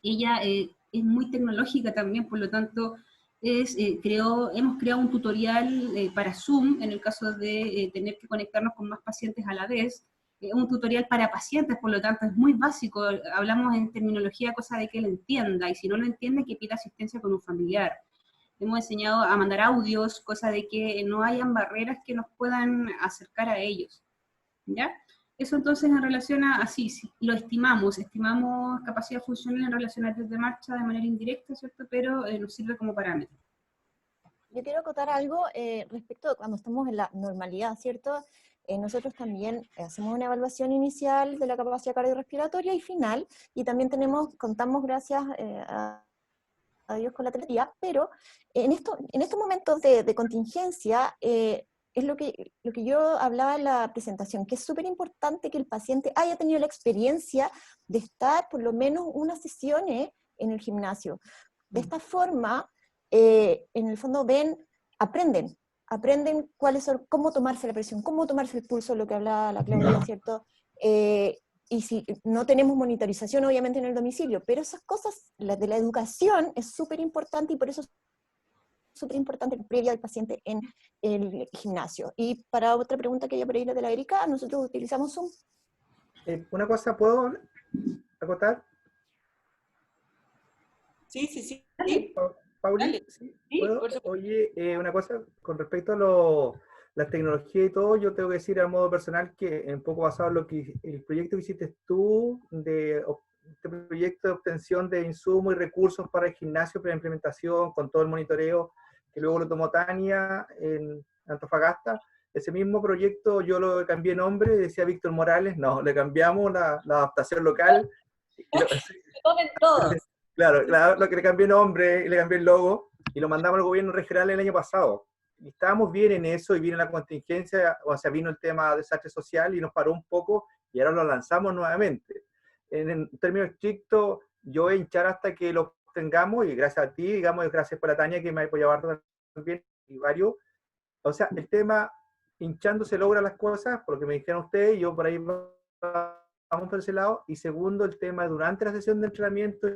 ella es muy tecnológica también, por lo tanto, hemos creado un tutorial para Zoom, en el caso de tener que conectarnos con más pacientes a la vez, un tutorial para pacientes, por lo tanto es muy básico, hablamos en terminología, cosa de que él entienda, y si no lo entiende, que pida asistencia con un familiar. Hemos enseñado a mandar audios, cosa de que no hayan barreras que nos puedan acercar a ellos, ¿ya? Eso entonces en relación a, así, lo estimamos capacidad funcional en relación a test de marcha de manera indirecta, ¿cierto? Pero nos sirve como parámetro.
Yo quiero acotar algo respecto a cuando estamos en la normalidad, ¿cierto? Nosotros también hacemos una evaluación inicial de la capacidad cardiorrespiratoria y final, y también contamos gracias a Dios con la teletría, pero en estos momentos de contingencia, es lo que yo hablaba en la presentación, que es súper importante que el paciente haya tenido la experiencia de estar por lo menos unas sesiones en el gimnasio. De esta forma, en el fondo aprenden cómo tomarse la presión, cómo tomarse el pulso, lo que hablaba la Claudia, ¿cierto? Y si no tenemos monitorización, obviamente, en el domicilio, pero esas cosas, la de la educación, es súper importante, y por eso es súper importante el previo del paciente en el gimnasio. Y para otra pregunta que hay por ahí, la de la Erika, nosotros utilizamos Zoom.
Una cosa, ¿puedo acotar?
Sí.
Pauli, ¿sí? ¿Puedo? Oye, una cosa, con respecto a la tecnología y todo, yo tengo que decir a modo personal que un poco basado en el proyecto que hiciste tú, este proyecto de obtención de insumos y recursos para el gimnasio, para la implementación, con todo el monitoreo, que luego lo tomó Tania en Antofagasta. Ese mismo proyecto yo lo cambié nombre, decía Víctor Morales, no, le cambiamos la adaptación local.
Tomen todos.
Claro, lo que le cambié nombre, le cambié el logo, y lo mandamos al gobierno regional el año pasado. Y estábamos bien en eso, y vino la contingencia, o sea, vino el tema de desastre social, y nos paró un poco, y ahora lo lanzamos nuevamente. En términos estrictos, yo voy a hinchar hasta que lo tengamos, y gracias a ti, digamos, y gracias por la Tania, que me ha apoyado también, y varios. O sea, el tema, hinchando se logran las cosas, porque me dijeron ustedes, y yo por ahí vamos por ese lado. Y segundo, el tema durante la sesión de entrenamiento,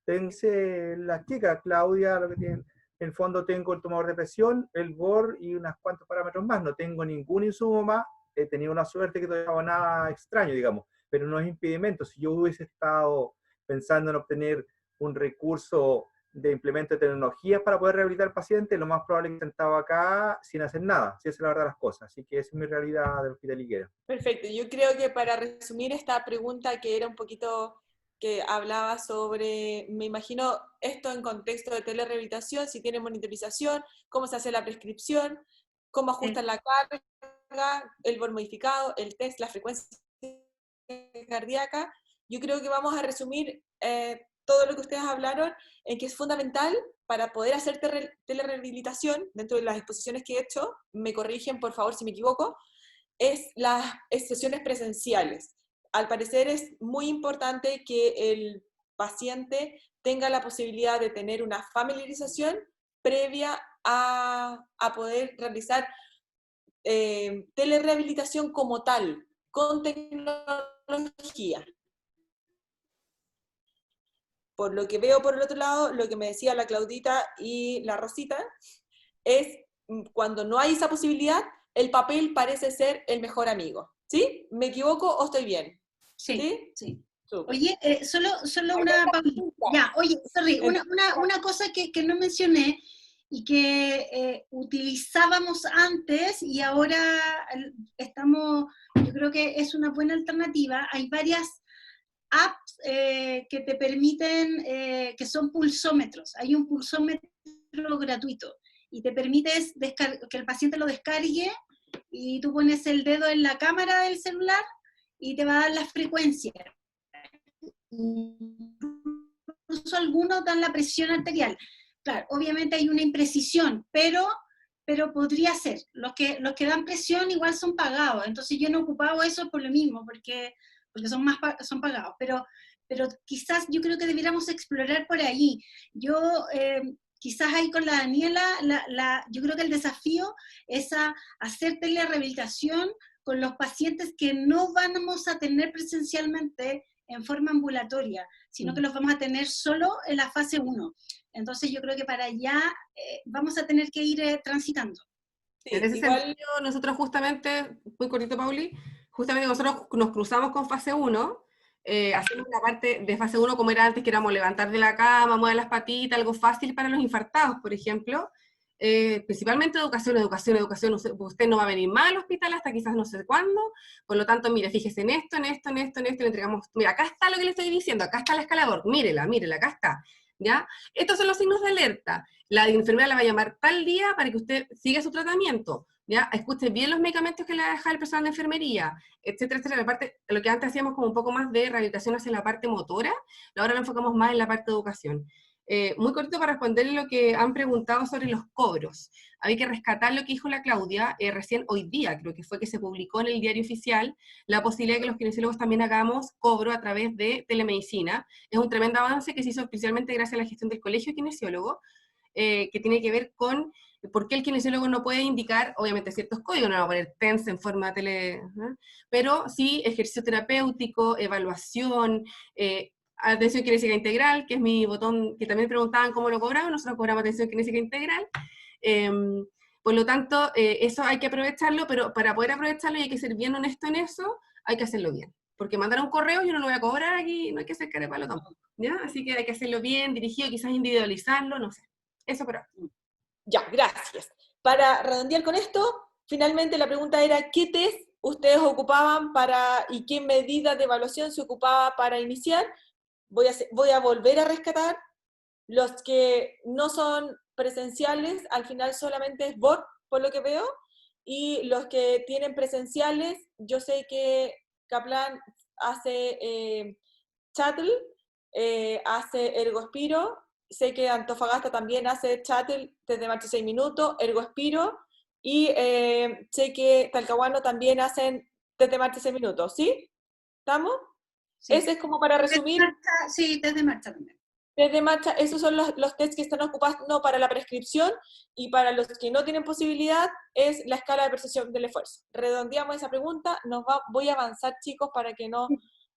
las chicas, Claudia, lo que tienen, en el fondo tengo el tomador de presión, el BOR y unos cuantos parámetros más, no tengo ningún insumo más, he tenido una suerte que todavía no hago nada extraño, digamos, pero no es impedimento. Si yo hubiese estado pensando en obtener un recurso de implemento de tecnologías para poder rehabilitar al paciente, lo más probable es que sentado acá sin hacer nada, si esa es la verdad de las cosas. Así que esa es mi realidad del Hospital Higuera.
Perfecto, yo creo que para resumir esta pregunta que era un poquito, que hablaba sobre, me imagino esto en contexto de telerehabilitación, si tiene monitorización, cómo se hace la prescripción, cómo ajustan la carga, el bol modificado, el test, la frecuencia cardíaca. Yo creo que vamos a resumir todo lo que ustedes hablaron en que es fundamental para poder hacer telerehabilitación, dentro de las exposiciones que he hecho, me corrigen por favor si me equivoco, es las sesiones presenciales. Al parecer es muy importante que el paciente tenga la posibilidad de tener una familiarización previa a poder realizar telerehabilitación como tal, con tecnología. Por lo que veo por el otro lado, lo que me decía la Claudita y la Rosita, es cuando no hay esa posibilidad, el papel parece ser el mejor amigo. ¿Sí? ¿Me equivoco o estoy bien?
Sí, sí.
Súper.
Oye, solo una... Ya, oye, sorry, una cosa que no mencioné y que utilizábamos antes y ahora estamos, yo creo que es una buena alternativa. Hay varias apps que te permiten, que son pulsómetros. Hay un pulsómetro gratuito y te permites que el paciente lo descargue y tú pones el dedo en la cámara del celular y te va a dar las frecuencias. Incluso algunos dan la presión arterial. Claro, obviamente hay una imprecisión, pero podría ser. Los que dan presión igual son pagados, entonces yo no he ocupado eso por lo mismo, porque son pagados, pero quizás yo creo que debiéramos explorar por ahí. Yo quizás ahí con la Daniela, yo creo que el desafío es hacer telerehabilitación con los pacientes que no vamos a tener presencialmente en forma ambulatoria, sino que los vamos a tener solo en la fase 1. Entonces yo creo que para allá vamos a tener que ir transitando.
Sí, en ese sentido, nosotros justamente, muy cortito Pauli, justamente nosotros nos cruzamos con fase 1, hacemos la parte de fase 1 como era antes, que éramos levantar de la cama, mover las patitas, algo fácil para los infartados, por ejemplo. Principalmente educación, usted no va a venir más al hospital hasta quizás no sé cuándo, por lo tanto, mire, fíjese en esto, le entregamos, mira, acá está lo que le estoy diciendo, acá está el escalador, mírela, acá está, ¿ya? Estos son los signos de alerta, la enfermera la va a llamar tal día para que usted siga su tratamiento, ¿ya? Escuche bien los medicamentos que le va a dejar el personal de enfermería, etcétera, etcétera. La parte, lo que antes hacíamos como un poco más de rehabilitación hacia la parte motora, ahora lo enfocamos más en la parte de educación. Muy cortito para responderle lo que han preguntado sobre los cobros. Hay que rescatar lo que dijo la Claudia, recién hoy día creo que fue que se publicó en el diario oficial la posibilidad de que los kinesiólogos también hagamos cobro a través de telemedicina. Es un tremendo avance que se hizo especialmente gracias a la gestión del colegio kinesiólogo, que tiene que ver con por qué el kinesiólogo no puede indicar, obviamente, ciertos códigos, no va a poner TENS en forma pero sí ejercicio terapéutico, evaluación, atención kinésica integral, que es mi botón, que también preguntaban cómo lo cobramos, nosotros cobramos atención kinésica integral. Por lo tanto, eso hay que aprovecharlo, pero para poder aprovecharlo y hay que ser bien honesto en eso, hay que hacerlo bien. Porque mandar un correo yo no lo voy a cobrar aquí, no hay que hacer carepalo tampoco, ¿ya? Así que hay que hacerlo bien, dirigido, quizás individualizarlo, no sé. Eso por ahora.
Ya, gracias. Para redondear con esto, finalmente la pregunta era, ¿qué test ustedes ocupaban y qué medida de evaluación se ocupaba para iniciar? Voy a volver a rescatar los que no son presenciales, al final solamente es BOT, por lo que veo, y los que tienen presenciales, yo sé que Kaplan hace Chattel, hace Ergospiro, sé que Antofagasta también hace Chattel desde marcha 6 minutos, Ergospiro, y sé que Talcahuano también hacen desde marcha 6 minutos, ¿sí? ¿Estamos? Sí. Ese es como para resumir.
Sí, desde marcha también.
Desde marcha, esos son los tests que están ocupando para la prescripción, y para los que no tienen posibilidad es la escala de percepción del esfuerzo. Redondeamos esa pregunta, voy a avanzar chicos para que no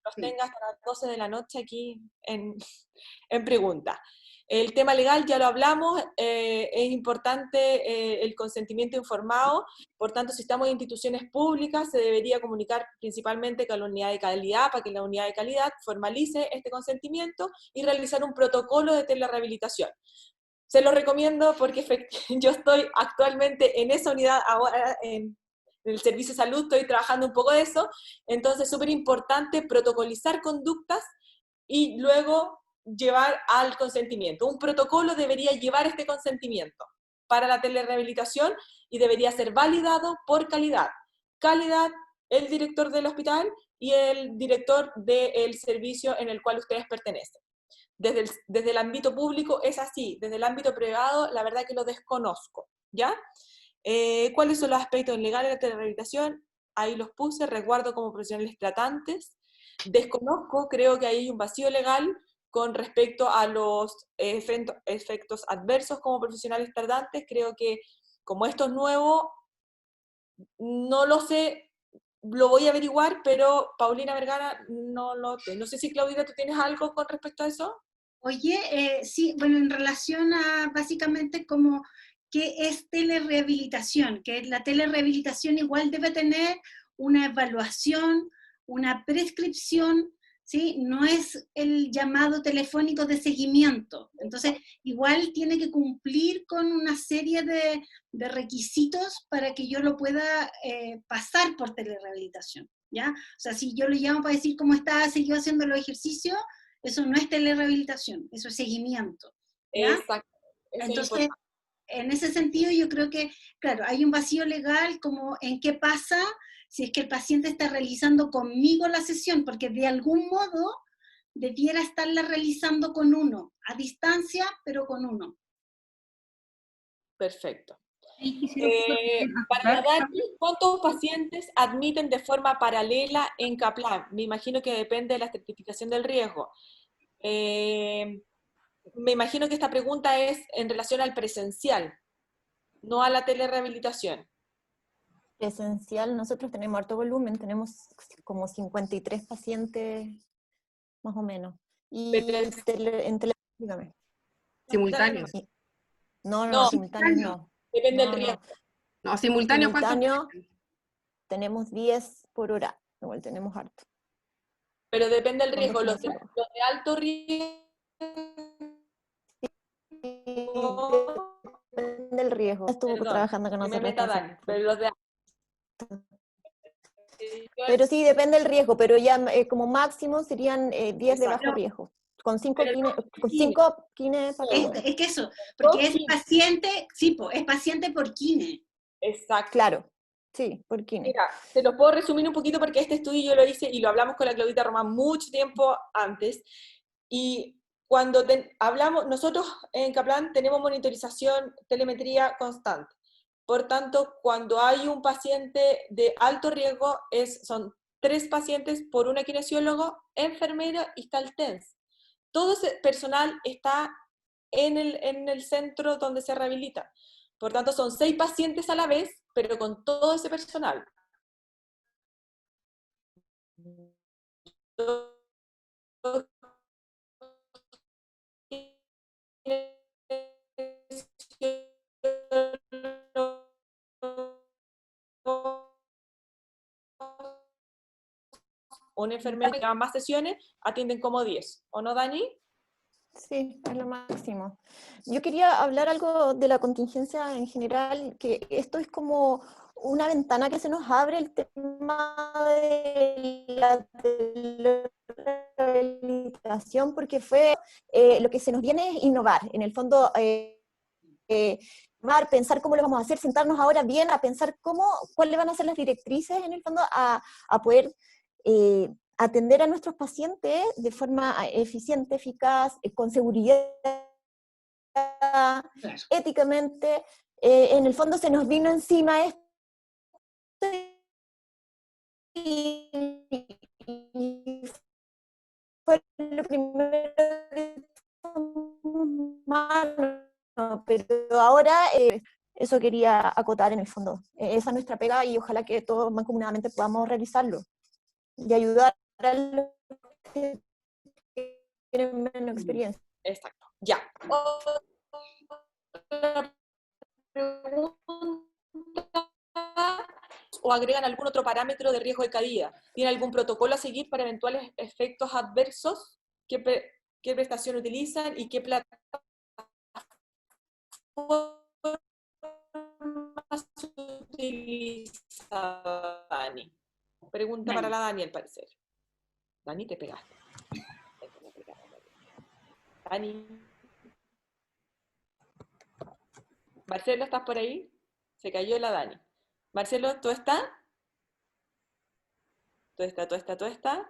nos tenga hasta las 12 de la noche aquí en pregunta. El tema legal ya lo hablamos, es importante el consentimiento informado, por tanto, si estamos en instituciones públicas, se debería comunicar principalmente con la unidad de calidad, para que la unidad de calidad formalice este consentimiento y realizar un protocolo de telerehabilitación. Se lo recomiendo porque yo estoy actualmente en esa unidad, ahora en el servicio de salud, estoy trabajando un poco de eso, entonces es súper importante protocolizar conductas y luego llevar al consentimiento. Un protocolo debería llevar este consentimiento para la telerehabilitación y debería ser validado por calidad. Calidad, el director del hospital y el director del servicio en el cual ustedes pertenecen. Desde el ámbito público es así, desde el ámbito privado la verdad que lo desconozco, ¿ya? ¿Cuáles son los aspectos legales de la telerehabilitación? Ahí los puse, resguardo como profesionales tratantes. Desconozco, creo que hay un vacío legal con respecto a los efectos adversos como profesionales tratantes. Creo que como esto es nuevo, no lo sé, lo voy a averiguar, pero Paulina Vergara no lo sé. No sé si Claudita, ¿tú tienes algo con respecto a eso?
Oye, sí, bueno, en relación a básicamente como qué es telerehabilitación, que la telerehabilitación igual debe tener una evaluación, una prescripción, ¿sí? No es el llamado telefónico de seguimiento. Entonces, igual tiene que cumplir con una serie de requisitos para que yo lo pueda pasar por telerehabilitación, ¿ya? O sea, si yo le llamo para decir cómo está, siguió haciendo los ejercicios, eso no es telerehabilitación, eso es seguimiento, ¿ya?
Exacto.
Entonces, en ese sentido yo creo que, claro, hay un vacío legal como en qué pasa si es que el paciente está realizando conmigo la sesión, porque de algún modo debiera estarla realizando con uno, a distancia, pero con uno.
Perfecto.
Para
Para Dani, ¿cuántos pacientes admiten de forma paralela en Kaplan? Me imagino que depende de la estratificación del riesgo. Me imagino que esta pregunta es en relación al presencial, no a la telerehabilitación.
Presencial, nosotros tenemos harto volumen, tenemos como 53 pacientes, más o menos. Y dígame.
Simultáneos.
No, simultáneos no.
Depende del riesgo.
No, simultáneos,
simultáneo tenemos 10 por hora, igual tenemos harto.
Pero depende del riesgo, los de alto riesgo.
Depende del riesgo. Estuvo trabajando con nosotros.
Pero los de...
Pero sí, depende del riesgo, pero ya como máximo serían 10 de bajo riesgo. Con 5 kines.
Es que eso, porque es paciente, sí, es paciente por kine.
Exacto.
Claro, sí, por kine.
Mira, te lo puedo resumir un poquito porque este estudio yo lo hice y lo hablamos con la Claudita Román mucho tiempo antes. Y cuando hablamos, nosotros en Kaplan tenemos monitorización, telemetría constante. Por tanto, cuando hay un paciente de alto riesgo, son 3 pacientes por una kinesiólogo, enfermera y caltens. Todo ese personal está en el centro donde se rehabilita. Por tanto, son 6 pacientes a la vez, pero con todo ese personal. Una enfermera que haga más sesiones, atienden como 10. ¿O no, Dani?
Sí, es lo máximo. Yo quería hablar algo de la contingencia en general, que esto es como una ventana que se nos abre el tema de la rehabilitación, porque fue lo que se nos viene es innovar. En el fondo, pensar cómo lo vamos a hacer, sentarnos ahora bien a pensar cuáles van a ser las directrices, en el fondo, a poder atender a nuestros pacientes de forma eficiente, eficaz, con seguridad, éticamente. En el fondo se nos vino encima esto y fue lo primero que pero ahora eso quería acotar en el fondo. Esa es nuestra pega y ojalá que todos mancomunadamente podamos realizarlo y ayudar a los que tienen menos experiencia.
Exacto. Ya. Otra pregunta. ¿O agregan algún otro parámetro de riesgo de caída? ¿Tiene algún protocolo a seguir para eventuales efectos adversos? ¿Qué prestación utilizan y qué plataforma se utiliza, Dani? Pregunta para la Dani, al parecer. Dani, te pegaste. Dani. Marcelo, ¿estás por ahí? Se cayó la Dani. Marcelo, ¿tú estás? ¿Tú estás? Dani, ¿tú estás?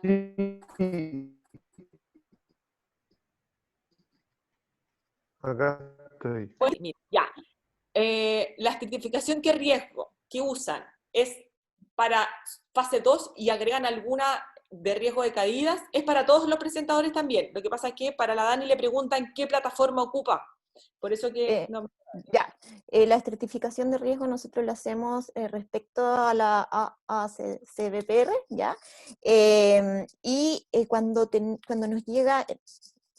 Sí, acá estoy.
Pues, mira, ya. La estratificación, ¿qué riesgo? ¿Qué usan? ¿Es para fase 2 y agregan alguna de riesgo de caídas? Es para todos los presentadores también. Lo que pasa es que para la Dani le preguntan qué plataforma ocupa. Por eso que... no.
Ya, la estratificación de riesgo nosotros la hacemos respecto a la CBPR, ¿ya? Y cuando nos llega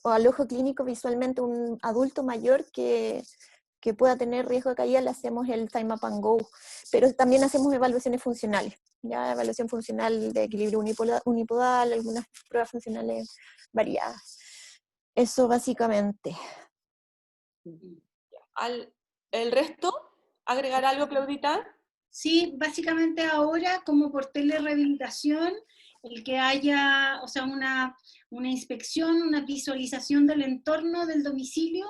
al ojo clínico visualmente un adulto mayor que pueda tener riesgo de caída, le hacemos el Time Up and Go, pero también hacemos evaluaciones funcionales, ¿ya? Evaluación funcional de equilibrio unipodal, algunas pruebas funcionales variadas. Eso básicamente.
¿El resto? ¿Agregar algo, Claudita?
Sí, básicamente ahora, como por telerehabilitación, el que haya, o sea, una inspección, una visualización del entorno del domicilio,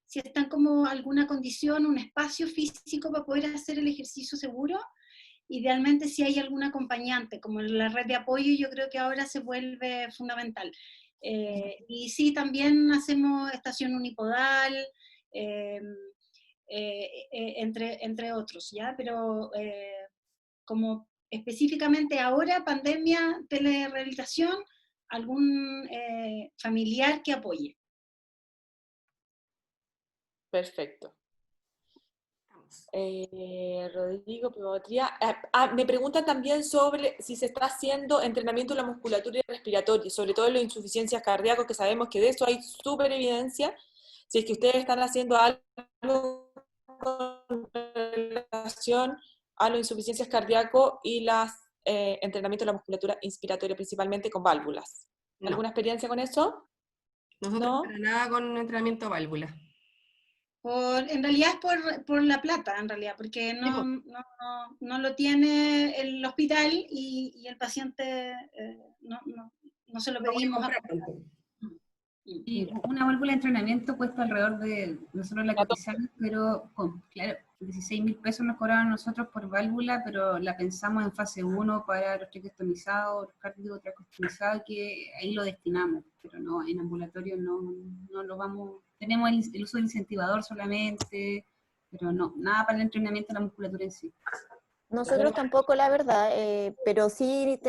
si está en como alguna condición, un espacio físico para poder hacer el ejercicio seguro. Idealmente si hay algún acompañante, como la red de apoyo, yo creo que ahora se vuelve fundamental. Y sí, también hacemos estación unipodal, entre otros, ¿ya? Pero como específicamente ahora, pandemia, telerehabilitación, algún familiar que apoye.
Perfecto. Rodrigo, pediatría. Me preguntan también sobre si se está haciendo entrenamiento de la musculatura y respiratoria, sobre todo en las insuficiencias cardíacas, que sabemos que de eso hay súper evidencia. Si es que ustedes están haciendo algo con relación a las insuficiencias cardíacas y los entrenamientos de la musculatura inspiratoria, principalmente con válvulas.
No.
¿Alguna experiencia con eso?
Nosotros
¿No?
para nada con entrenamiento válvula.
En realidad es por la plata, en realidad, porque no lo tiene el hospital y el paciente no se lo pedimos.
Y una válvula de entrenamiento cuesta alrededor de, nosotros la cotizamos, pero claro, 16.000 pesos nos cobraron nosotros por válvula, pero la pensamos en fase 1 para los traqueostomizados, los cardíacos traqueostomizados, que ahí lo destinamos, pero no, en ambulatorio no lo vamos, tenemos el uso del incentivador solamente, pero no, nada para el entrenamiento de la musculatura en sí.
Nosotros tampoco, la verdad, pero sí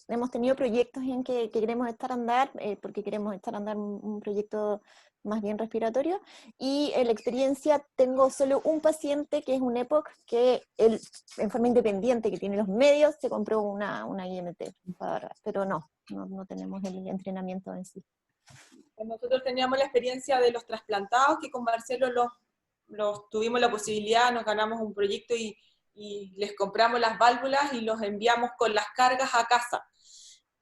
hemos tenido proyectos en que queremos estar a andar, porque queremos estar a andar un proyecto más bien respiratorio, y en la experiencia tengo solo un paciente que es un EPOC, que él, en forma independiente, que tiene los medios, se compró una IMT, pero no tenemos el entrenamiento en sí.
Nosotros teníamos la experiencia de los trasplantados, que con Marcelo los tuvimos la posibilidad, nos ganamos un proyecto y les compramos las válvulas y los enviamos con las cargas a casa.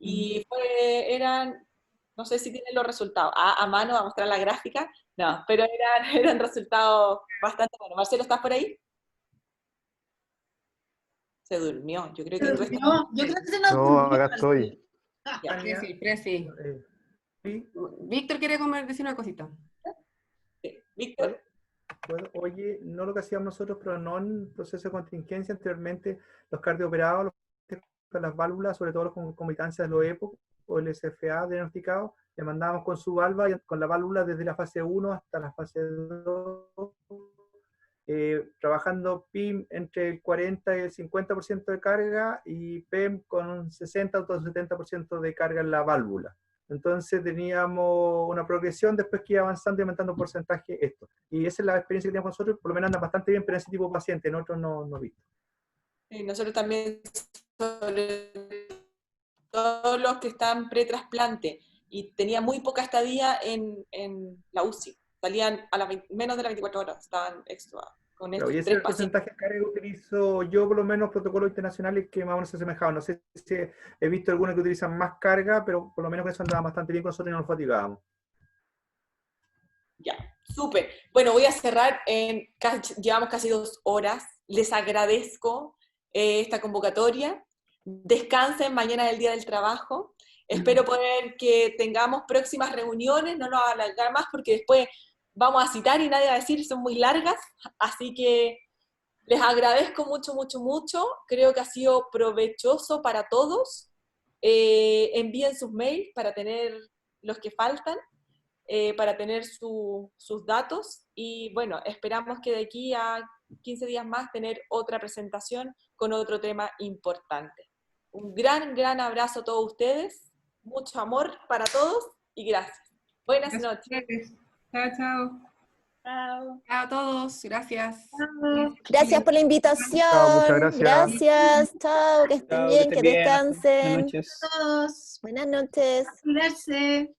Y eran, no sé si tienen los resultados, a mano, a mostrar la gráfica, no, pero eran resultados bastante buenos. Marcelo, ¿estás por ahí? Se durmió, yo creo que tú estás...
Yo creo que se nos
No, acá estoy.
Sí. Víctor quiere decir una cosita.
Sí. Víctor.
Bueno, oye, no lo que hacíamos nosotros, pero no en proceso de contingencia, anteriormente los cardiooperados, con las válvulas, sobre todo con concomitancia de los EPOC o el SFA diagnosticado, le mandábamos con su válvula, con la válvula desde la fase 1 hasta la fase 2, trabajando PIM entre el 40 y el 50% de carga y PEM con un 60 o un 70% de carga en la válvula. Entonces teníamos una progresión, después que iba avanzando y aumentando porcentaje esto. Y esa es la experiencia que tenemos nosotros, por lo menos anda bastante bien, pero en ese tipo de pacientes, en otros no he visto.
Y nosotros también, sobre todos los que están pre-trasplante, y tenía muy poca estadía en la UCI. Salían a menos de las 24 horas, estaban extubados. Con estos
Claro, y ese es
3
el
pacientes.
porcentaje de carga que utilizo yo, por lo menos protocolos internacionales que más o menos se asemejaban. No sé si he visto algunos que utilizan más carga, pero por lo menos con eso andaba bastante bien con nosotros y no nos fatigábamos.
Ya, súper. Bueno, voy a cerrar, llevamos casi 2 horas. Les agradezco esta convocatoria. Descansen, mañana es el Día del Trabajo. Espero poder que tengamos próximas reuniones, no nos alargar más porque después vamos a citar y nadie va a decir, son muy largas, así que les agradezco mucho, mucho, mucho. Creo que ha sido provechoso para todos. Envíen sus mails para tener los que faltan, para tener sus datos, y bueno, esperamos que de aquí a 15 días más tener otra presentación con otro tema importante. Un gran, gran abrazo a todos ustedes, mucho amor para todos y gracias. Buenas noches.
Chao, chao.
Chao.
Chao a todos, gracias.
Gracias por la invitación.
Chao, muchas gracias.
Gracias. Chao, que estén
Chao,
bien,
que
que
estén bien.
descansen.
Buenas noches.
Todos,
Buenas noches.
cuidarse.